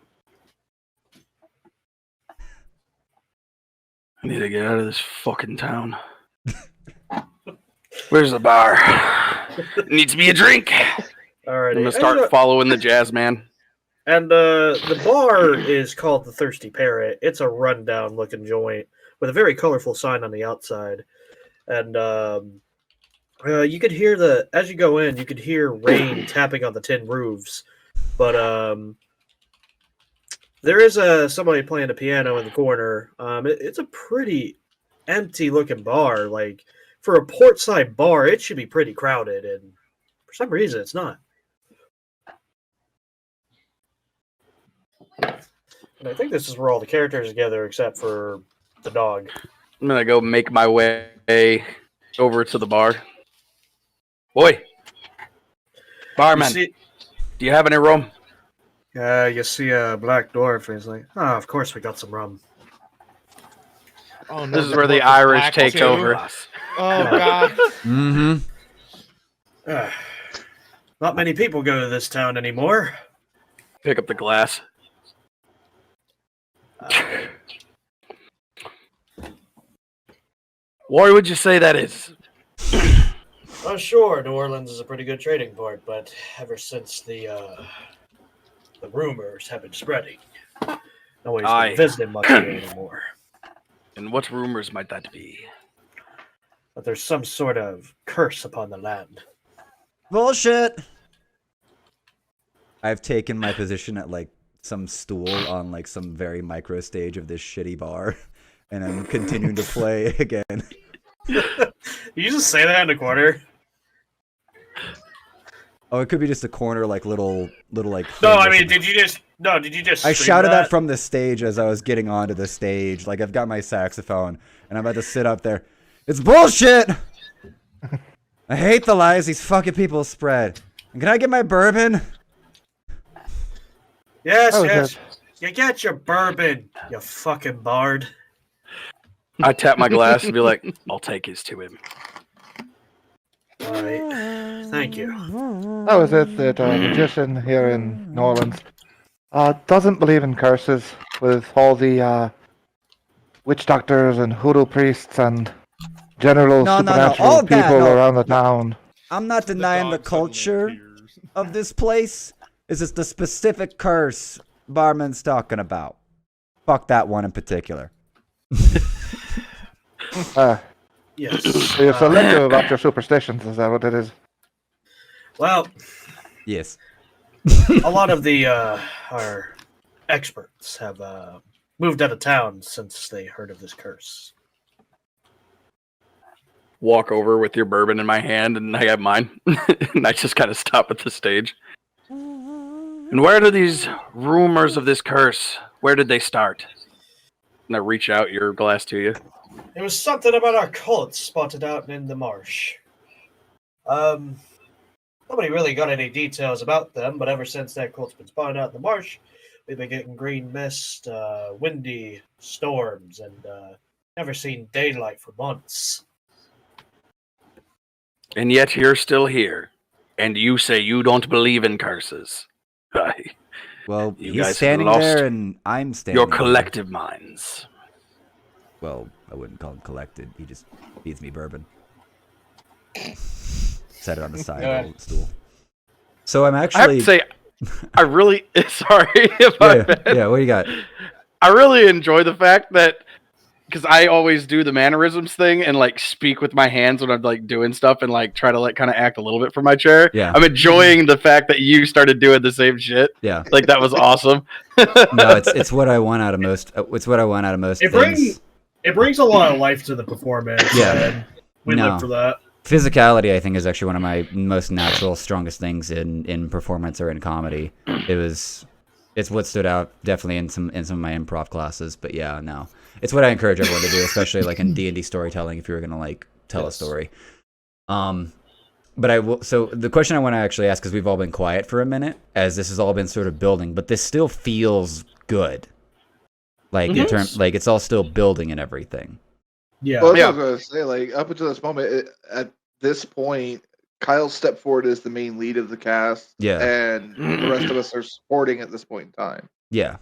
I need to get out of this fucking town. Where's the bar? Needs to be a drink. Alrighty. I'm gonna start following the jazz man. And the bar is called the Thirsty Parrot. It's a rundown looking joint with a very colorful sign on the outside. And you could hear as you go in, you could hear rain tapping on the tin roofs. But there is somebody playing a piano in the corner. It's a pretty empty looking bar. Like for a portside bar, it should be pretty crowded, and for some reason, it's not. And I think this is where all the characters are together, except for the dog. I'm gonna go make my way over to the bar. Boy, barman, do you have any rum? You see a black dwarf, and he's like, "Oh, of course we got some rum." Oh, no, This is the where the dwarf is Irish black take too? over. Oh god. Mm-hmm. Not many people go to this town anymore. Pick up the glass. Why would you say that is? Well, sure, New Orleans is a pretty good trading port, but ever since the rumors have been spreading, nobody's Aye. been visiting much here anymore. And what rumors might that be? But there's some sort of curse upon the land. Bullshit. I've taken my position at like some stool on like some very micro stage of this shitty bar, and I'm continuing to play again. Did you just say that in the corner? Oh, it could be just a corner, like little like. No, thing I or mean, something. did you just? I stream shouted that from the stage as I was getting onto the stage. Like I've got my saxophone, and I'm about to sit up there. It's bullshit. I hate the lies these fucking people spread. And can I get my bourbon? Yes, Oh, yes. You get your bourbon, you fucking bard. I tap my glass and be like, I'll take his to him. All right. Thank you. How is it that a magician here in New Orleans doesn't believe in curses with all the witch doctors and hoodoo priests and general No. supernatural All that, people no. around the town? I'm not denying the dog suddenly culture appears. of this place. It's just the specific curse Barman's talking about. Fuck that one in particular. Yes. So you're selective about your superstitions, is that what it is? Well, Yes. a lot of the our experts have moved out of town since they heard of this curse. Walk over with your bourbon in my hand, and I have mine. And I just kind of stop at the stage. And where do these rumors of this curse, where did they start? And I reach out your glass to you. It was something about our cults spotted out in the marsh. Nobody really got any details about them, but ever since that cult's been spotted out in the marsh, we've been getting green mist, windy storms, and never seen daylight for months. And yet you're still here. And you say you don't believe in curses. Aye. Well, You he's guys have standing lost there and I'm standing Your there. collective minds. Well, I wouldn't call him collected. He just feeds me bourbon. Set it on the side of the stool. So I'm I have actually... to say, I really... Sorry if yeah, what do you got? I really enjoy the fact that, because I always do the mannerisms thing and like speak with my hands when I'm like doing stuff and like try to like kind of act a little bit from my chair. Yeah. I'm enjoying the fact that you started doing the same shit. Yeah. Like that was awesome. No, it's what I want out of most. It's what I want out of most things. It brings a lot of life to the performance. Yeah. And we No. live for that. Physicality, I think, is actually one of my most natural, strongest things in performance or in comedy. It's what stood out definitely in some of my improv classes. But yeah, no, it's what I encourage everyone to do, especially like in D&D storytelling. If you were gonna like tell a story, but I will. So the question I want to actually ask, because we've all been quiet for a minute, as this has all been sort of building, but this still feels good. Like in terms, like it's all still building and everything. Yeah. Well, Yeah. I was going to say, like, up until this moment, at this point, Kyle stepped forward as the main lead of the cast. Yeah. And the rest of us are supporting at this point in time, Yeah,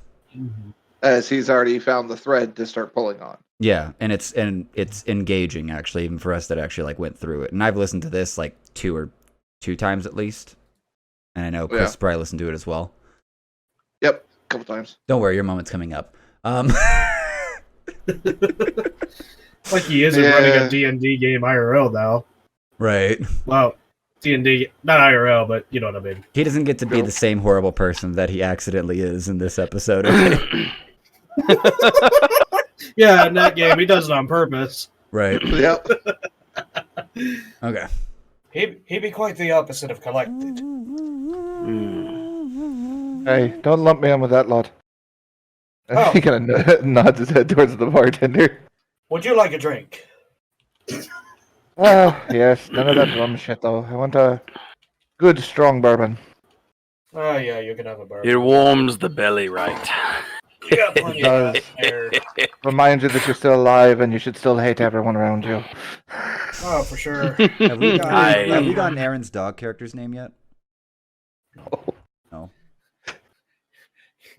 as he's already found the thread to start pulling on. yeah, and it's engaging actually, even for us that actually like went through it. And I've listened to this like two times at least, and I know Chris Yeah. probably listened to it as well. Yep, a couple times. Don't worry, your moment's coming up. Like he isn't Yeah. running a D&D game IRL now. Right. Well, D&D, not IRL, but you know what I mean. He doesn't get to be the same horrible person that he accidentally is in this episode. Okay? Yeah, in that game, he does it on purpose. Right. Yep. Okay. He be quite the opposite of collected. Hey, don't lump me in with that lot. Oh. He kind of nods his head towards the bartender. Would you like a drink? Oh, yes, none of that rum shit, though. I want a good, strong bourbon. Oh, yeah, you can have a bourbon. It warms the belly, right? You got plenty It of does. that there. Remind you that you're still alive and you should still hate everyone around you. Oh, for sure. Have we I- gotten Aaron's dog character's name yet? No.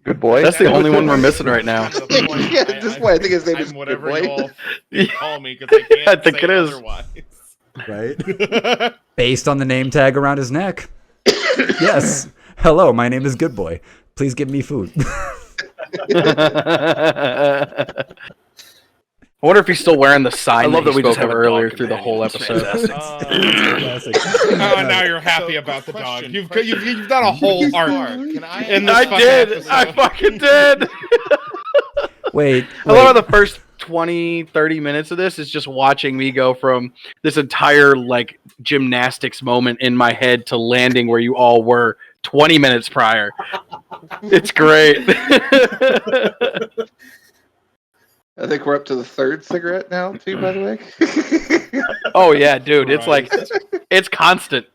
Good boy. That's the only one we're missing right now. Yeah, at this point, I think his name is I'm whatever Good Boy. y'all call me because I can't I think say it is. otherwise. Right? Based on the name tag around his neck. Yes. Hello, my name is Good Boy. Please give me food. I wonder if he's still wearing the sign. I love that that we we just spoke have of a earlier dog through the whole companion. episode. Classic. Oh, now you're happy So, about the dog. question, You've done a whole arc. Can I? In this I fucking did. episode. I fucking did. Wait. I love how the first 20, 30 minutes of this is just watching me go from this entire like gymnastics moment in my head to landing where you all were 20 minutes prior. It's great. I think we're up to the third cigarette now, too, by the way. Oh yeah, dude. It's like it's constant.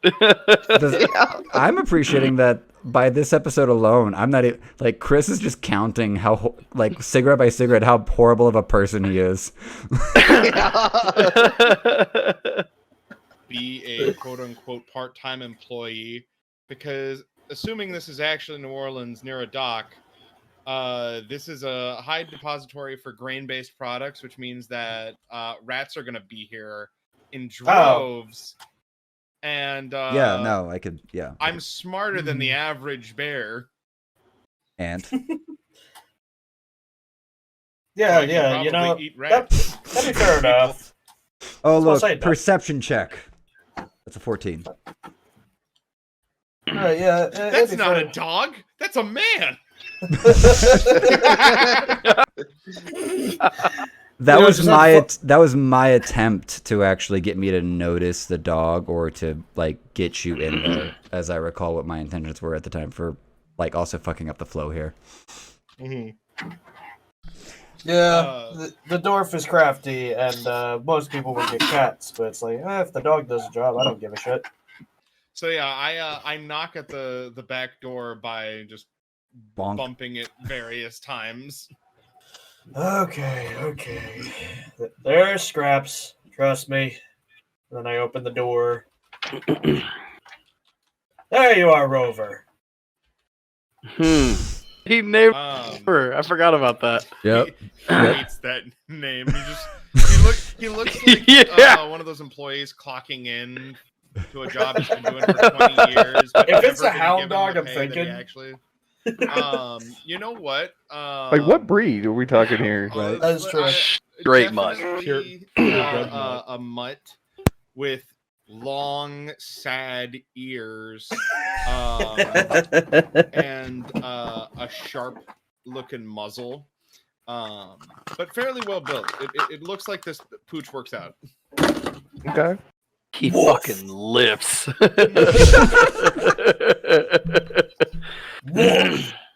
I'm appreciating that by this episode alone, I'm not like Chris is just counting how like cigarette by cigarette how horrible of a person he is. Be a quote unquote part-time employee, because assuming this is actually New Orleans near a dock, this is a high depository for grain-based products, which means that rats are going to be here in droves. And Yeah, no, I could. Yeah, I'm smarter than the average bear. and Yeah, I can yeah, you probably know, eat rats. that'd be fair enough. oh That's what I'm look, saying, though. perception check. That's a 14. Yeah, That's not a dog. That's a man. That You know, was just my not that was my attempt to actually get me to notice the dog or to like get you in there, as I recall what my intentions were at the time for like also fucking up the flow here. Yeah, the dwarf is crafty, and most people would get cats, but it's like, if the dog does the job, I don't give a shit. So yeah, I knock at the back door by just Bonk. bumping it various times. Okay. There's scraps. Trust me. And then I open the door. There you are, Rover. He named Um, her. I forgot about that. Yep. He hates that name. He looks like Yeah. one of those employees clocking in to a job he's been doing for 20 years. but If it's never a been hound given dog, the I'm pay that he thinking. Actually, you know what? Like, what breed are we talking here? Right. That's true. Straight mutt. Definitely, Pure a mutt with long, sad ears, and a sharp-looking muzzle, but fairly well built. It looks like this pooch works out. Okay. He fucking lifts.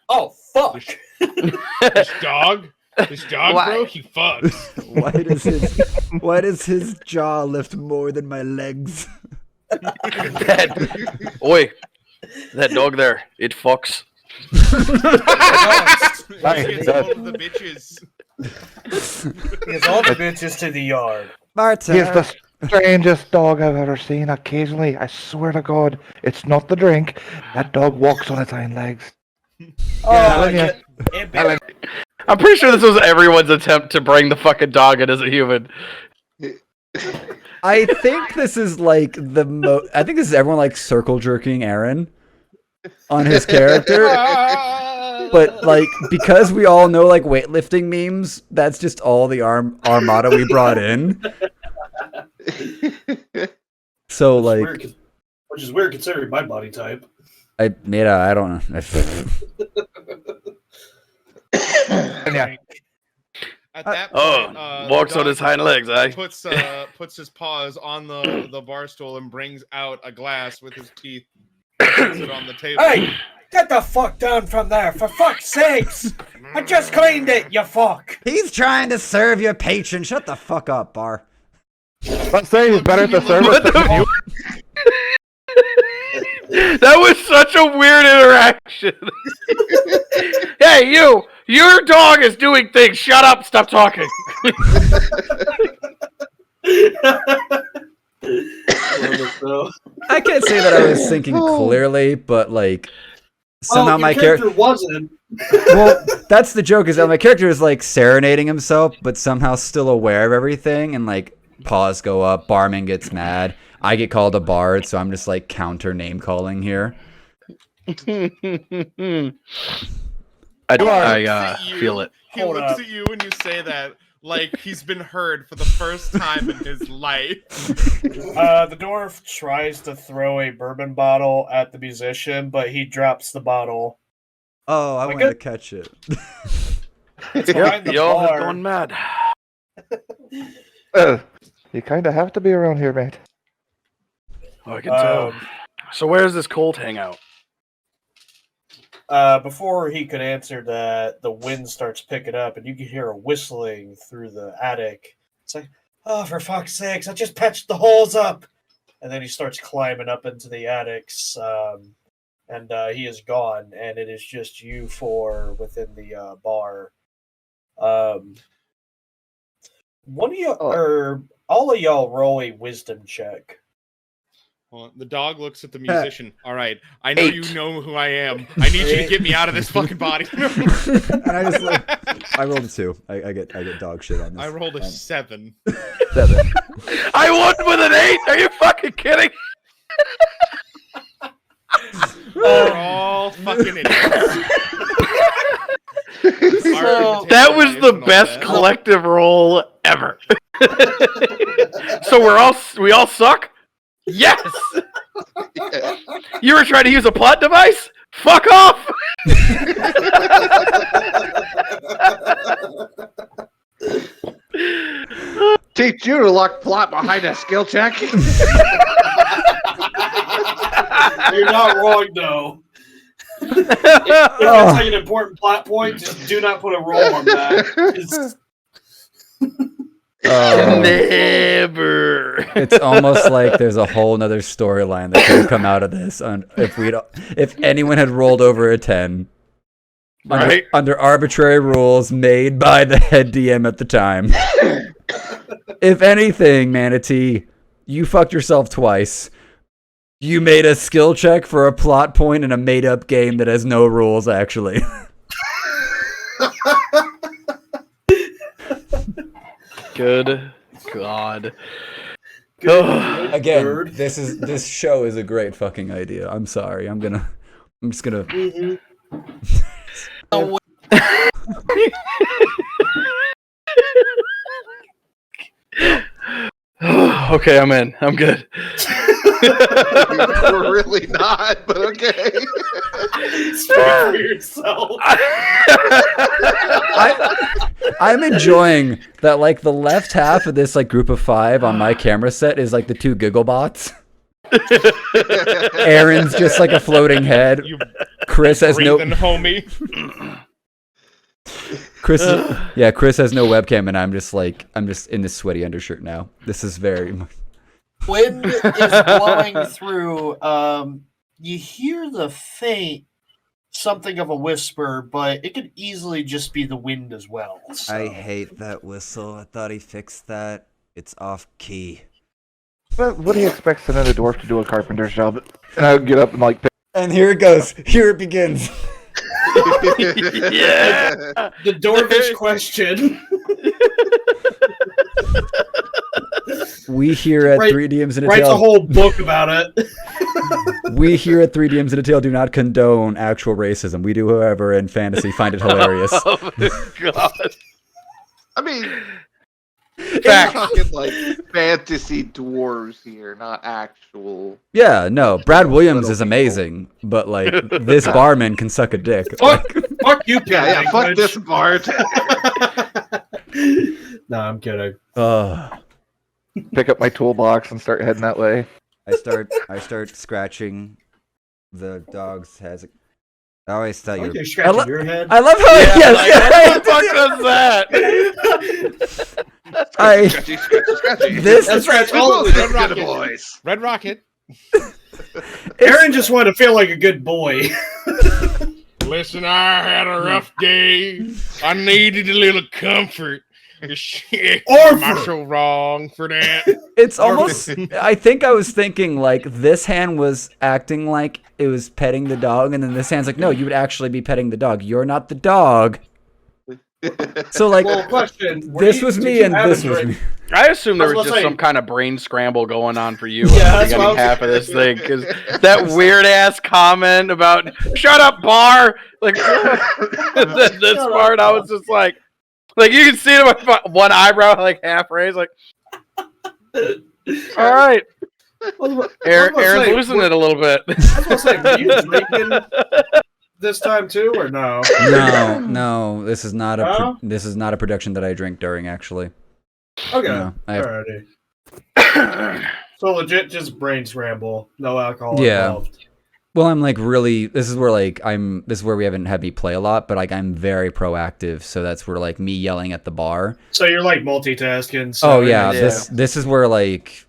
Oh, fuck. This dog, bro, he fucks. Why does his jaw lift more than my legs? Oi, that dog there, it fucks. Nice. He gets all of the bitches. He gets all the bitches to the yard. Marta. He's the strangest dog I've ever seen. Occasionally, I swear to God, it's not the drink. That dog walks on its hind legs. Oh, yeah. I'm pretty sure this was everyone's attempt to bring the fucking dog in as a human. I think this is like I think this is everyone like circle jerking Aaron on his character. But like because we all know like weightlifting memes, that's just all the armada we brought in. So like, which is weird considering my body type. I don't know. Yeah. At that Oh, point, walks the on his dog hind legs, eh? puts his paws on the bar stool and brings out a glass with his teeth. Puts it on the table. Hey, get the fuck down from there, for fuck's sakes! I just cleaned it, you fuck! He's trying to serve your patron. Shut the fuck up, Bar. But say he's better at the service than you. That was such a weird interaction. Hey, you! Your dog is doing things. Shut up. Stop talking. I can't say that I was thinking clearly, but like somehow my character wasn't. Well, that's the joke, is that my character is like serenading himself, but somehow still aware of everything, and like paws go up, barman gets mad, I get called a bard, so I'm just like counter name calling here. I feel it. He looks at you when you say that like he's been heard for the first time in his life. The dwarf tries to throw a bourbon bottle at the musician, but he drops the bottle. Oh, I Like want to it? catch it. It's behind the Y'all have bar. gone mad. You kind of have to be around here, mate. Oh, I can tell. So where's this Colt hang out? Before he could answer that, the wind starts picking up, and you can hear a whistling through the attic. It's like, oh, for fuck's sakes, I just patched the holes up! And then he starts climbing up into the attics, and he is gone, and it is just you four within the bar. One of you, or all of y'all, roll a wisdom check. Well, the dog looks at the musician. All right, I know 8. you know who I am. I need you to get me out of this fucking body. And I just I rolled a 2. I get dog shit on this. I rolled a 7. 7. I won with an 8. Are you fucking kidding? We're all fucking idiots. That was the best collective roll ever. So we all suck? Yes. Yeah. You were trying to use a plot device? Fuck off. Teach you to lock plot behind a skill check. You're not wrong, though. That's like an important plot point. Just do not put a roll on that. Never. It's almost like there's a whole nother storyline that could come out of this. If anyone had rolled over a 10, Right. under arbitrary rules made by the head DM at the time. If anything, Manatee, you fucked yourself twice. You made a skill check for a plot point in a made-up game that has no rules, actually. Good God. Again, this show is a great fucking idea. I'm sorry. I'm just gonna. Okay, I'm in. I'm good. You're really not, but okay. Speak for yourself. I'm enjoying that, like, the left half of this like group of 5 on my camera set is like the 2 giggle bots. Aaron's just like a floating head. You Chris has no breathing, homie. Chris has no webcam, and I'm just in this sweaty undershirt now. This is very much. Wind is blowing through. You hear the faint something of a whisper, but it could easily just be the wind as well. So. I hate that whistle. I thought he fixed that. It's off key. But what do you expect another dwarf to do a carpenter's job? And I would get up and like. And here it goes. Here it begins. Yeah. The dwarvish question. We here at 3DMs in a Writes a Tale. whole book about it. We here at 3DMs in a Tale do not condone actual racism. We do, however, in fantasy find it hilarious. Oh my God. I mean, Fact. we're talking like fantasy dwarves here, not actual. Yeah, no, Brad Williams is amazing, but like this barman can suck a dick. Fuck you, Yeah, Pig fuck language. this bartender. No, I'm kidding. Pick up my toolbox and start heading that way. I start scratching the dog's head. I always tell Like you. you're scratching your head. I love how Scratchy, scratchy, scratchy. This- That's Scratch right. all Both of good Red boys. Red Rocket. Aaron just wanted to feel like a good boy. Listen, I had a rough day. I needed a little comfort. Shit, am I so wrong for that? It's almost. I think I was thinking like this hand was acting like it was petting the dog, and then this hand's like, no, you would actually be petting the dog. You're not the dog. So like, Well, question. this was me and this was me. I assume there I was was gonna just say- some kind of brain scramble going on for you Yeah, at the that's what I beginning was- half of this thing, because that weird ass comment about "shut up, bar," like this part, I was just like you can see it in my one eyebrow like half raised, like. All right, Aaron's losing it a little bit. I was gonna say, were you drinking this time too, or no? No. This is not a No? this is not a production that I drink during. Actually, Okay, No, I have- alrighty. So legit, just brain scramble, no alcohol Yeah. involved. well, I'm like really. This is where This is where we haven't had me play a lot, but like I'm very proactive. So that's where like me yelling at the bar. So you're like multitasking. So Oh yeah, Yeah. this is where like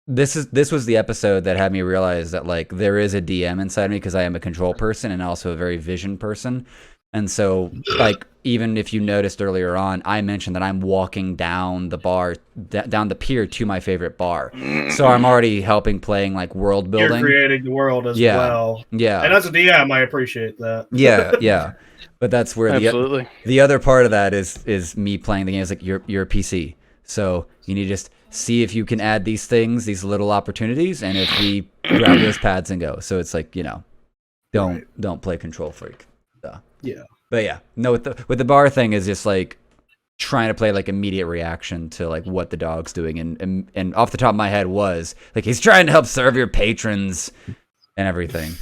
this was the episode that had me realize that like there is a DM inside me because I am a control person and also a very vision person. And so like even if you noticed earlier on, I mentioned that I'm walking down the bar down the pier to my favorite bar. So I'm already helping playing like world you're building. creating the world as Yeah. well. Yeah. And as a DM, I appreciate that. Yeah. But that's where Absolutely. the other part of that is me playing the game. It's like you're a PC, so you need to just see if you can add these things, these little opportunities, and if we grab those pads and go. So it's like don't play control freak. So. Yeah. But yeah, no. With the bar thing is just like trying to play like immediate reaction to like what the dog's doing, and off the top of my head was like he's trying to help serve your patrons and everything.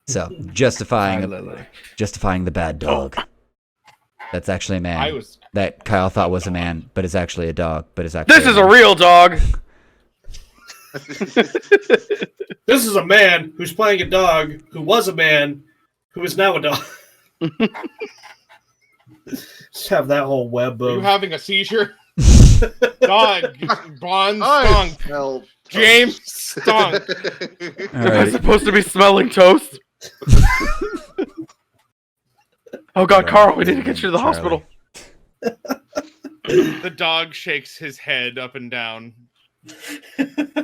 So justifying the bad dog. That's actually a man. That Kyle thought was a man, but is actually a dog. But is actually This is a real dog. This is a man who's playing a dog who was a man who is now a dog. Just have that whole web Are you of. having a seizure? Dog, Bond I stunk. smell James stunk. Am I supposed to be smelling toast? Oh God, Carl, we need to get you to the hospital. The dog shakes his head up and down,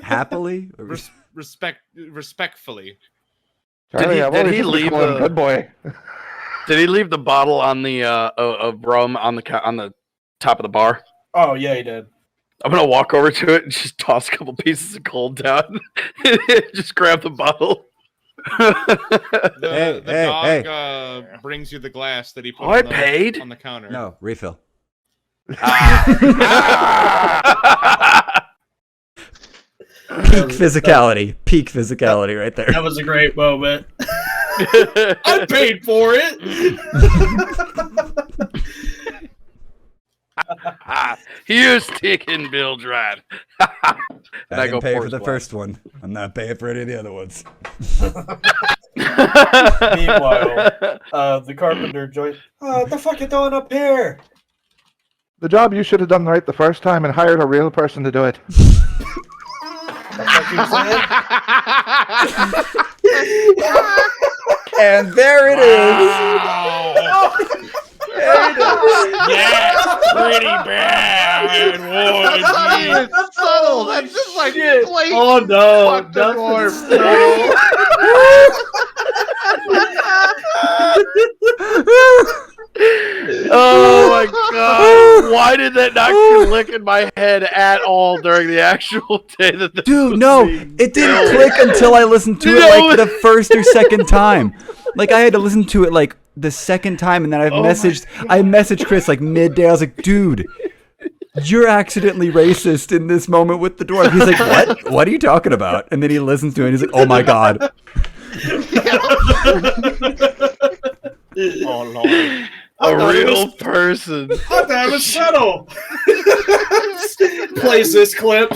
happily. Or respectfully. Charlie, I've did always he been leave calling him the- good boy? Did he leave the bottle on the of rum on the top of the bar? Oh yeah, he did. I'm gonna walk over to it and just toss a couple pieces of gold down. Just grab the bottle. The Hey, dog brings you the glass that he put Oh, I on, paid? on the counter. No refill. Peak physicality right there. That was a great moment. I paid for it. You sticking Bill Drive. I I didn't go pay pour for his the glass. first one. I'm not paying for any of the other ones. Meanwhile, the carpenter joined. Oh, what the fuck you doing up here? The job you should have done right the first time and hired a real person to do it. Like you said. And there it is. Yeah, pretty bad. That's not even subtle. That's just like blatant. Oh no! Fuck the norm. Oh my God! Why did that not click in my head at all during the actual day that this Dude, was no, being it didn't filmed? click until I listened to it No. like the first or second time. Like I had to listen to it like the second time, and then I messaged Chris like midday. I was like, dude, you're accidentally racist in this moment with the dwarf. He's like, what? What are you talking about? And then he listens to it and he's like, oh my God. Oh Lord! A real person. I thought it was subtle. Plays this clip.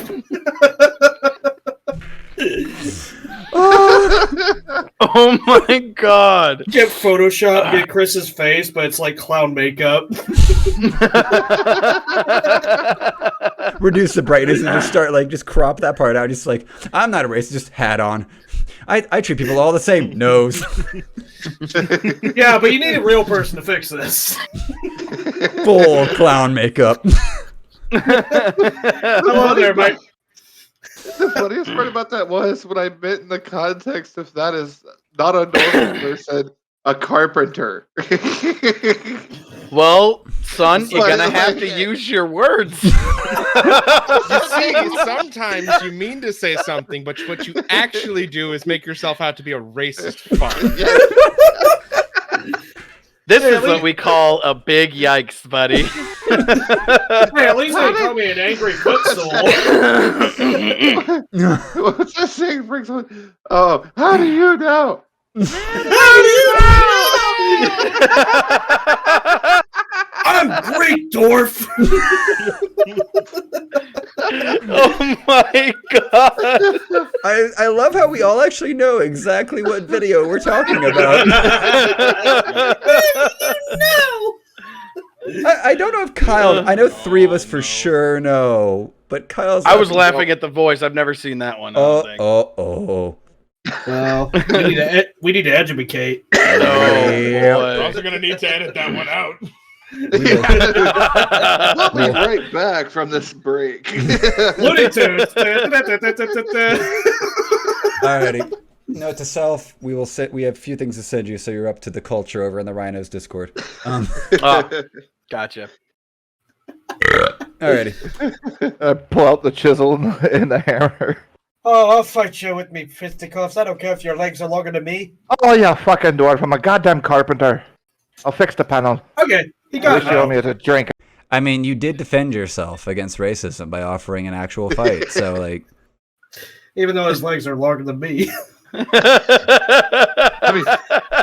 Oh my god. Get Photoshop, get Chris's face, but it's like clown makeup. Reduce the brightness and just start just crop that part out. Just like, I'm not a racist, just hat on. I treat people all the same. Nose. Yeah, but you need a real person to fix this. Full clown makeup. Hello there, Mike. The funniest part about that was when I meant in the context if that is not a normal person, a carpenter. Well, son, you're Like- gonna have to like- use your words. You see, sometimes you mean to say something, but what you actually do is make yourself out to be a racist fuck. This is what we call a big yikes, buddy. Hey, at least they call me an angry footstool. What's that saying? Brings on. Oh, how do you know? I'm Great Dwarf. Oh my god. I love how we all actually know exactly what video we're talking about. I don't know if Kyle. I know three of us for sure know, but Kyle's. I was laughing at the voice. I've never seen that one. I don't think. Oh. Well, we need to educate. Oh, Yeah. We're boy. also gonna need to edit that one out. We'll be right back from this break. Looney Tunes. Alrighty. Note to self: we will sit. We have a few things to send you, so you're up to the culture over in the Rhinos Discord. Oh, gotcha. Alrighty. Pull out the chisel and the hammer. Oh, I'll fight you with me fisticuffs. I don't care if your legs are longer than me. Oh, yeah, fucking dwarf. I'm a goddamn carpenter. I'll fix the panel. Okay, he I got wish you owe me a drink. I mean, you did defend yourself against racism by offering an actual fight. So, Even though his legs are longer than me. I mean,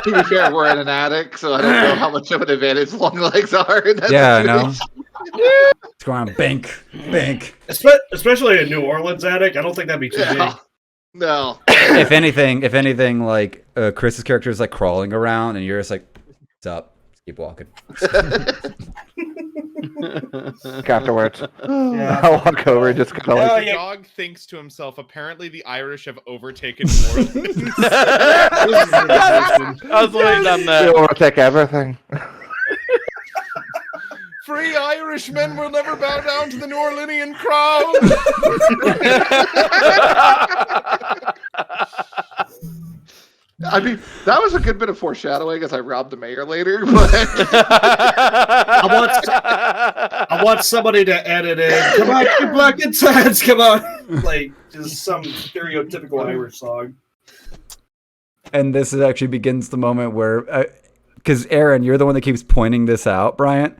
to be fair, we're in an attic, so I don't know how much of an advantage long legs are. In that yeah, I know. situation. Let's go on, bank. Especially a New Orleans attic. I don't think that'd be too big. No. If anything, Chris's character is crawling around, and you're just like, "What's up?" Just keep walking. Afterwards. Yeah. I'll walk over and just kind of Oh, The yeah. dog thinks to himself, apparently the Irish have overtaken New Orleans. I was waiting on we that. overtake everything. Free Irishmen will never bow down to the New Orleanian crowd. I mean, that was a good bit of foreshadowing as I robbed the mayor later, but I want somebody to edit it. Come on, you black and tans, come on. Just some stereotypical Irish song. And this actually begins the moment where, because Aaron, you're the one that keeps pointing this out, Bryant.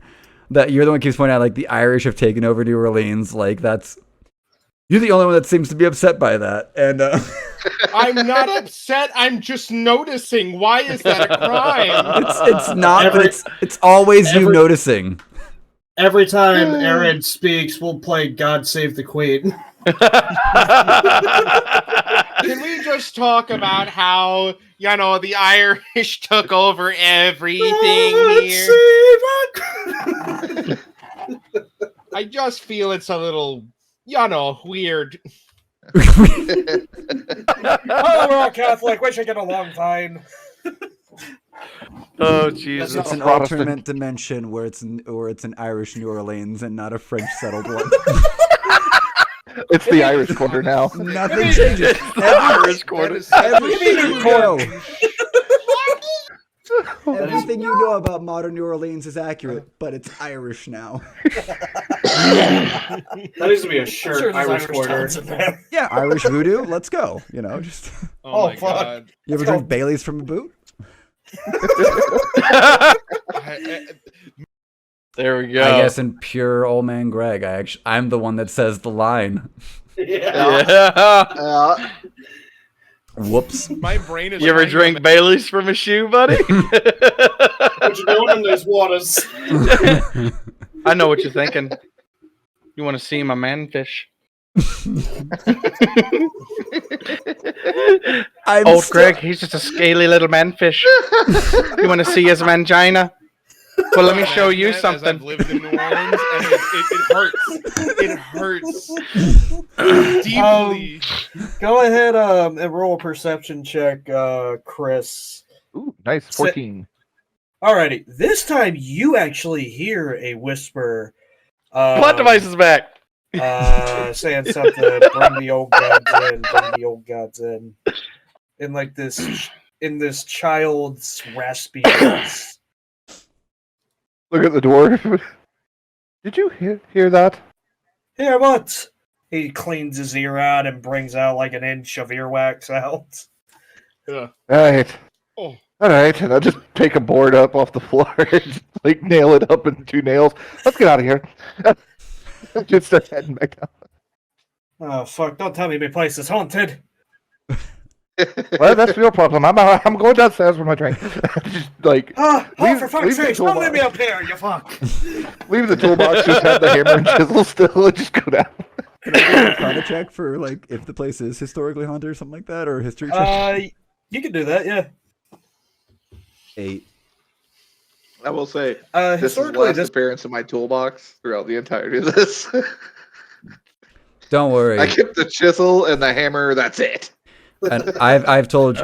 That you're the one who keeps pointing out the Irish have taken over New Orleans. You're the only one that seems to be upset by that. And I'm not upset. I'm just noticing. Why is that a crime? it's not, but it's always you noticing. Every time Aaron speaks, we'll play God Save the Queen. Can we just talk about how, the Irish took over everything here? I just feel it's a little, weird. Oh, we're all Catholic. We should get along fine. Oh Jesus! It's an Protestant. alternate dimension where it's an Irish New Orleans and not a French settled one. It's the Irish quarter now. Nothing changes. Irish quarter. Everything you know. Everything you know about modern New Orleans is accurate, but it's Irish now. That needs to be a shirt, Sure, there's Irish Irish quarter. towns in there. Yeah, Irish voodoo. Let's go. Just Oh, my fuck. God. you ever drink Bailey's from a boot? There we go. I guess in pure old man Greg, I'm the one that says the line. Yeah. Yeah. Whoops. My brain is. You ever drink Bailey's from a shoe, buddy? What you doing in those waters? I know what you're thinking. You want to see my manfish? Old Greg, he's just a scaly little manfish. You want to see his mangina? Well, let me show you As something. I've lived in New Orleans, and it hurts. It hurts deeply. Go ahead and roll a perception check, Chris. Ooh, nice 14. Alrighty, this time you actually hear a whisper. Plot device is back. Saying something. Bring the old gods in. Bring the old gods in. In like this, in this child's raspy voice. Look at the dwarf. Did you hear that? Here, what? He cleans his ear out and brings out like an inch of earwax out. Right. Oh. All right, and I'll just take a board up off the floor and just, like nail it up in 2 nails. Let's get out of here. Just start heading back down. Oh fuck! Don't tell me my place is haunted. Well, that's your problem. I'm going downstairs with my drink. Just like Oh, leave- for fuck's leave the sake! Don't toolbox. leave me up here, you fuck! leave the toolbox. Just have the hammer and chisel still, and just go down. Can I get a Arcana check for like if the place is historically haunted or something like that, or a history check? You can do that, yeah. 8. I will say, this is the Historically, last this appearance of my toolbox throughout the entirety of this. Don't worry. I kept the chisel and the hammer. That's it. And I've told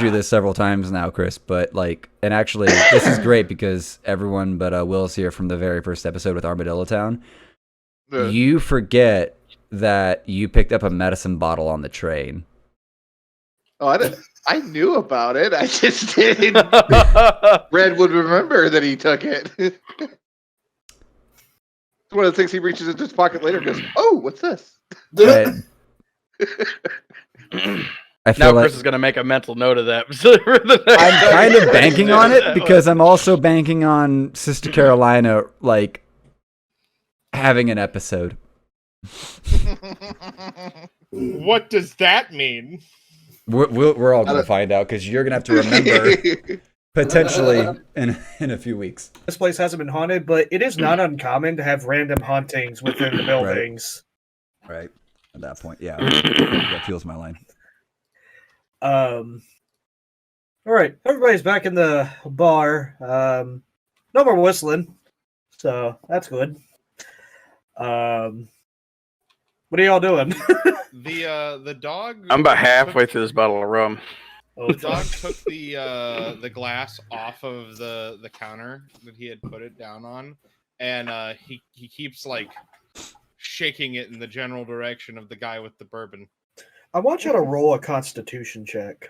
you this several times now, Chris. But like, and actually, this is great because everyone but Will's here from the very first episode with Armadillo Town. You forget that you picked up a medicine bottle on the train. Oh, I knew about it. I just didn't. Red would remember that he took it. It's one of the things he reaches into his pocket later and goes, "Oh, what's this?" I feel Now like Chris is going to make a mental note of that. I'm kind of banking on it because I'm also banking on Sister Carolina like having an episode. What does that mean? We're all going to find out because you're going to have to remember potentially in a few weeks. this place hasn't been haunted, but it is not uncommon to have random hauntings within the buildings. Right. At that point, yeah. That fuels my line. All right, everybody's back in the bar. No more whistling, so that's good. What are y'all doing? The dog. I'm about halfway through this bottle of rum. Oh, The dog took the glass off of the counter that he had put it down on, and he keeps like shaking it in the general direction of the guy with the bourbon. I want you to roll a Constitution check.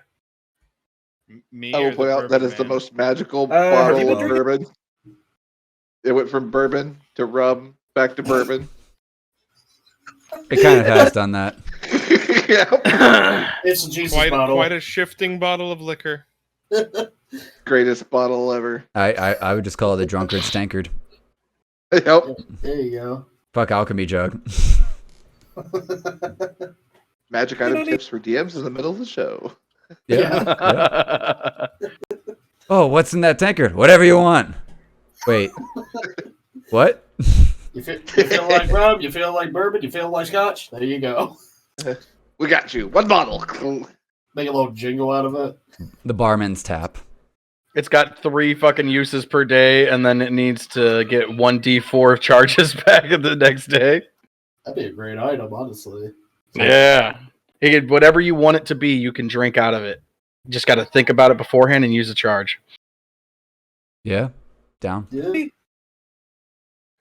Me I or will the point out that bourbon is the man? most magical have bottle you been of drinking? bourbon. It went from bourbon to rum, back to bourbon. It kind of has done that. Yeah. It's a Jesus bottle. Quite a shifting bottle of liquor. Greatest bottle ever. I would just call it a drunkard stankard. Yep. There you go. Fuck alchemy jug. Magic item tips for DMs in the middle of the show. Yeah. Oh, what's in that tankard? Whatever you want. Wait. What? You feel like rum, you feel like bourbon, you feel like scotch. There you go. We got you. One bottle. Make a little jingle out of it. The barman's tap. It's got 3 fucking uses per day, and then it needs to get 1d4 charges back the next day. That'd be a great item, honestly. Yeah. Whatever you want it to be, you can drink out of it. You just got to think about it beforehand and use a charge. Yeah. Down. Yeah.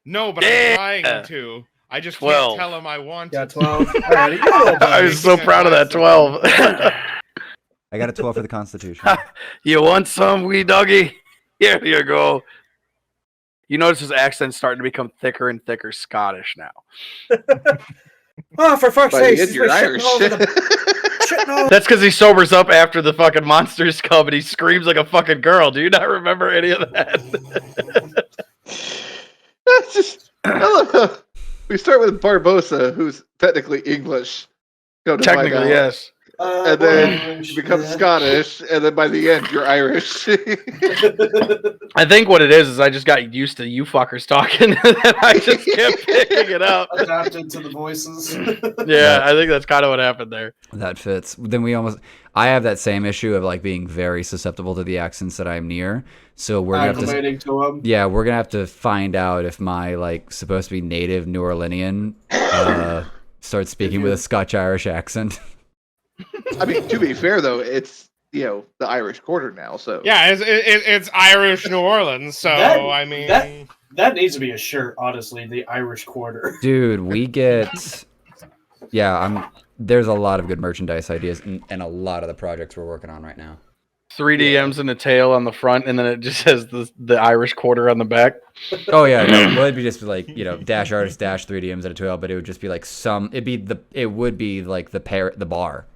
No, but Yeah. I'm trying to. I just 12. can't tell him I want Yeah, it. 12. Alrighty, you roll, I buddy. was so proud of that 12. I got a 12 for the Constitution. You want some, wee doggy? Here you go. You notice his accent's starting to become thicker and thicker Scottish now. Oh, for fuck's By the sake! end, you're Irish. That's because he sobers up after the fucking monsters come and he screams like a fucking girl. Do you not remember any of that? That's just. I love how we start with Barbosa, who's technically English. Come to find Technically, out. yes. and then you become Scottish, and then by the end you're Irish. I think what it is I just got used to you fuckers talking, and then I just kept picking it up. Adapted to the voices. Yeah, I think that's kind of what happened there. That fits. Then I have that same issue of like being very susceptible to the accents that I'm near. So we're gonna have them. Yeah, we're gonna have to find out if my like supposed to be native New Orleanian starts speaking with a Scotch-Irish accent. I mean, to be fair though, it's the Irish Quarter now. So Yeah, it's Irish New Orleans. So I mean, that needs to be a shirt. Honestly, the Irish Quarter. Dude, we get. Yeah, there's a lot of good merchandise ideas and a lot of the projects we're working on right now. 3DMs and a tail on the front, and then it just says the Irish Quarter on the back. Oh yeah, no, well, it'd be just like dash artist dash 3DMs at a 12, but it would just be like it would be like the bar.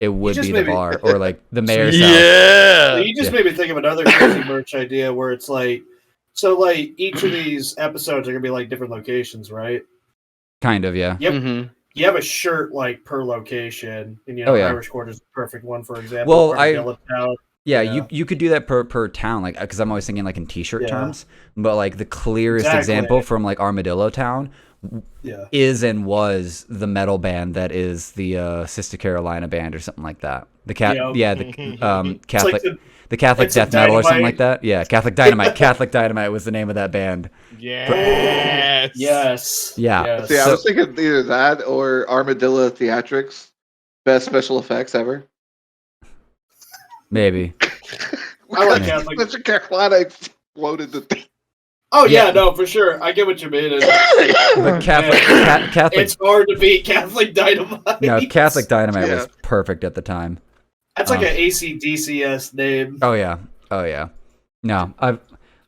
It would be the bar or like the mayor's house. Yeah. You just made me think of another crazy merch idea where it's like, so like each of these episodes are gonna be like different locations, right? Kind of, yeah. Yep. Mm-hmm. You have a shirt like per location, and Irish Quarter is the perfect one, for example. Well, you could do that per town, like because I'm always thinking like in T-shirt terms, but like the clearest example from like Armadillo Town is and was the metal band that is the Sister Carolina band or something like that. The Catholic. The Catholic Death Metal or something like that. Yeah, Catholic Dynamite. Catholic Dynamite was the name of that band. Yes. Yes. Yeah. Yes. See, I was thinking either that or Armadillo Theatrics. Best special effects ever. Maybe. I like Catholic. Sister Carolina exploded the thing. Oh yeah, no, for sure. I get what you mean. But Catholic. It's hard to beat Catholic Dynamite. No, Catholic Dynamite was perfect at the time. That's like an ACDCS name. Oh yeah. No,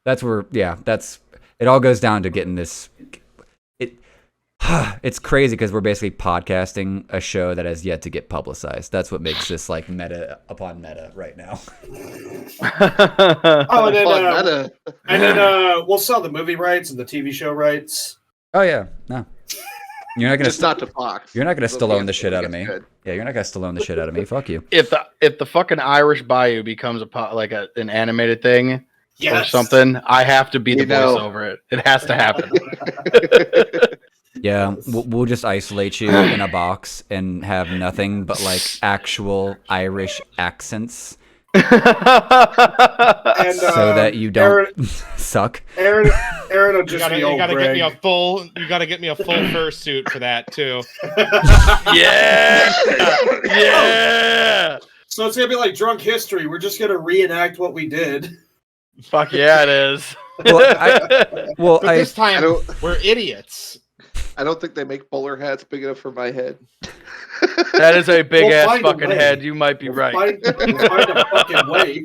that's where. Yeah, that's. It all goes down to getting this. It's crazy because we're basically podcasting a show that has yet to get publicized. That's what makes this like meta upon meta right now. And then we'll sell the movie rights and the TV show rights. Oh yeah, no. You're not gonna just not to Fox. You're not gonna Stallone the shit out of me. Yeah, you're not gonna Stallone the shit out of me. Fuck you. If the fucking Irish Bayou becomes an animated thing or something, I have to be the voice over it. It has to happen. Yeah, we'll just isolate you in a box and have nothing but like actual Irish accents. And, so that you don't suck. Aaron will just you gotta get me a full. You gotta get me a full fursuit for that too. Yeah. So it's gonna be like Drunk History. We're just gonna reenact what we did. Fuck yeah, it is. But this time we're idiots. I don't think they make bowler hats big enough for my head. That is a big ass fucking head. You might be right. We'll find a fucking way.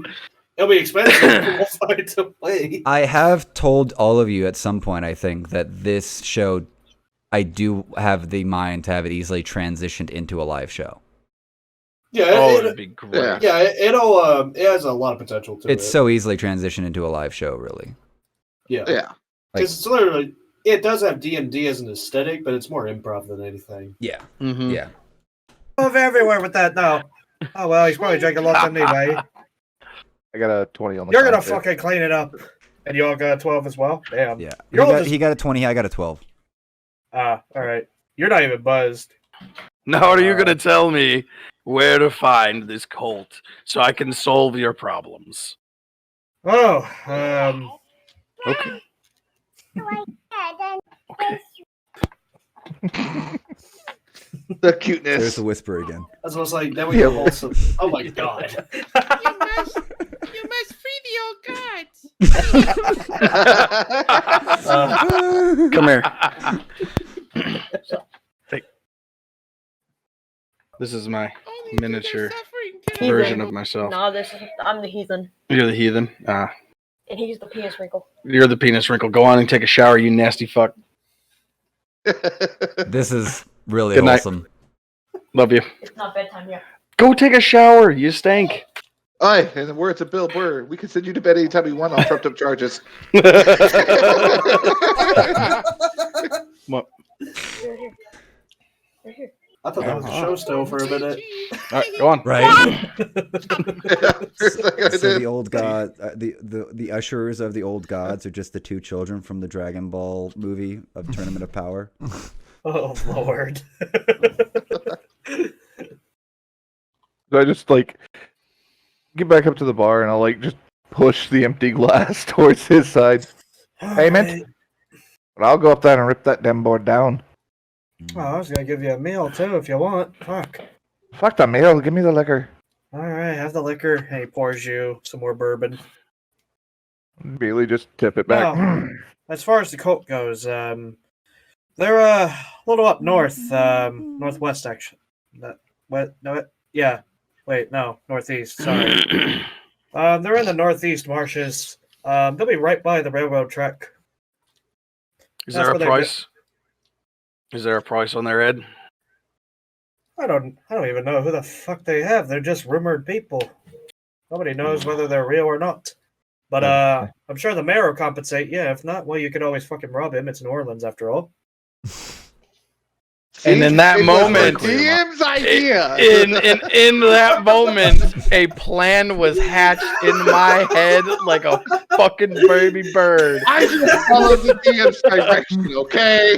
It'll be expensive, but we'll find a way. I have told all of you at some point, I think, that this show, I do have the mind to have it easily transitioned into a live show. Yeah, it'd be great. Yeah, it has a lot of potential to it. It's so easily transitioned into a live show, really. Yeah. Like, it's literally, it does have D&D as an aesthetic, but it's more improv than anything. Yeah. Mm-hmm. Yeah. Move everywhere with that now. Oh well, he's probably drinking lots anyway. I got a 20 on the You're gonna counter. fucking clean it up. And you all got a 12 as well? Damn. Yeah. You're He got a 20, I got a 12. Alright. You're not even buzzed. Now are you gonna tell me where to find this cult so I can solve your problems? Oh, Okay. The cuteness. There's the whisper again. That's what's like. Then we go wholesome. Oh my god. You must free the old gods. Come here. Take. This is my miniature version of myself. No, I'm the heathen. You're the heathen. And he's the penis wrinkle. You're the penis wrinkle. Go on and take a shower, you nasty fuck. This is really Good night. wholesome. Love you. It's not bedtime yet. Go take a shower. You stink. Aye, in the words of Bill Burr, we can send you to bed anytime you want on trumped up charges. What? Right here. Right here. I thought that was a show still for a minute. All right, go on. Right. First thing I So did. the old god, the ushers of the old gods are just the two children from the Dragon Ball movie of Tournament of Power. Oh Lord. So I just like get back up to the bar and I'll like just push the empty glass towards his side. Payment? But I'll go up there and rip that damn board down. Oh, I was gonna give you a meal too if you want. Fuck. Fuck the meal, give me the liquor. All right, have the liquor. And he pours you some more bourbon. Bailey just tip it back. Now, as far as the cult goes, they're a little up north, northwest actually. Northeast. Sorry. They're in the northeast marshes. They'll be right by the railroad track. Is That's there a where they price? Is there a price on their head? I don't even know who the fuck they have. They're just rumored people. Nobody knows whether they're real or not. But I'm sure the mayor will compensate. Yeah, if not, well, you could always fucking rob him. It's New Orleans after all. And in that It was moment, the DM's idea. in that moment, a plan was hatched in my head like a fucking baby bird. I just followed the DM's direction, okay?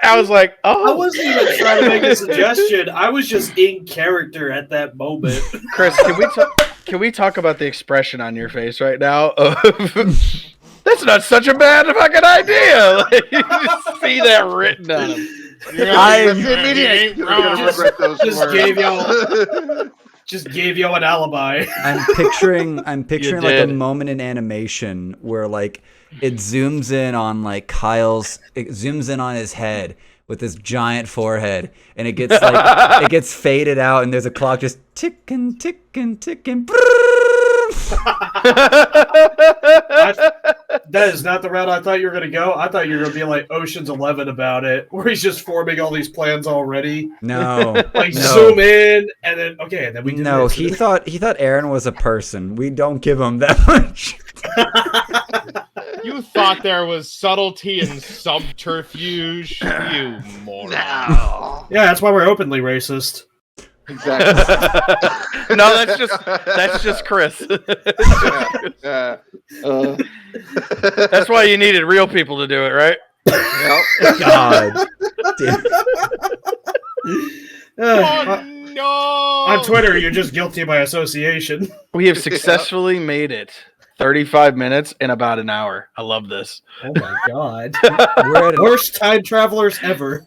I was like, oh, I wasn't even trying to make a suggestion. I was just in character at that moment. Chris, can we talk about the expression on your face right now? That's not such a bad fucking idea. Like, you just see that written on him. You're gonna regret those Just words. gave you an alibi. I'm picturing like a did. moment in animation where like it zooms in on his head with this giant forehead, and it gets faded out, and there's a clock just ticking. That is not the route I thought you were going to go. I thought you were going to be like Ocean's 11 about it, where he's just forming all these plans already. No, Like no. zoom in, and then okay, and then we do No, this. he thought Aaron was a person. We don't give him that much. You thought there was subtlety and subterfuge, you moron. No. Yeah, that's why we're openly racist. Exactly. No, that's just Chris. Yeah. That's why you needed real people to do it, right? Yep. God. Damn. Oh, no! On Twitter, you're just guilty by association. We have successfully made it 35 minutes in about an hour. I love this. Oh my god. We're at Worst time travelers ever.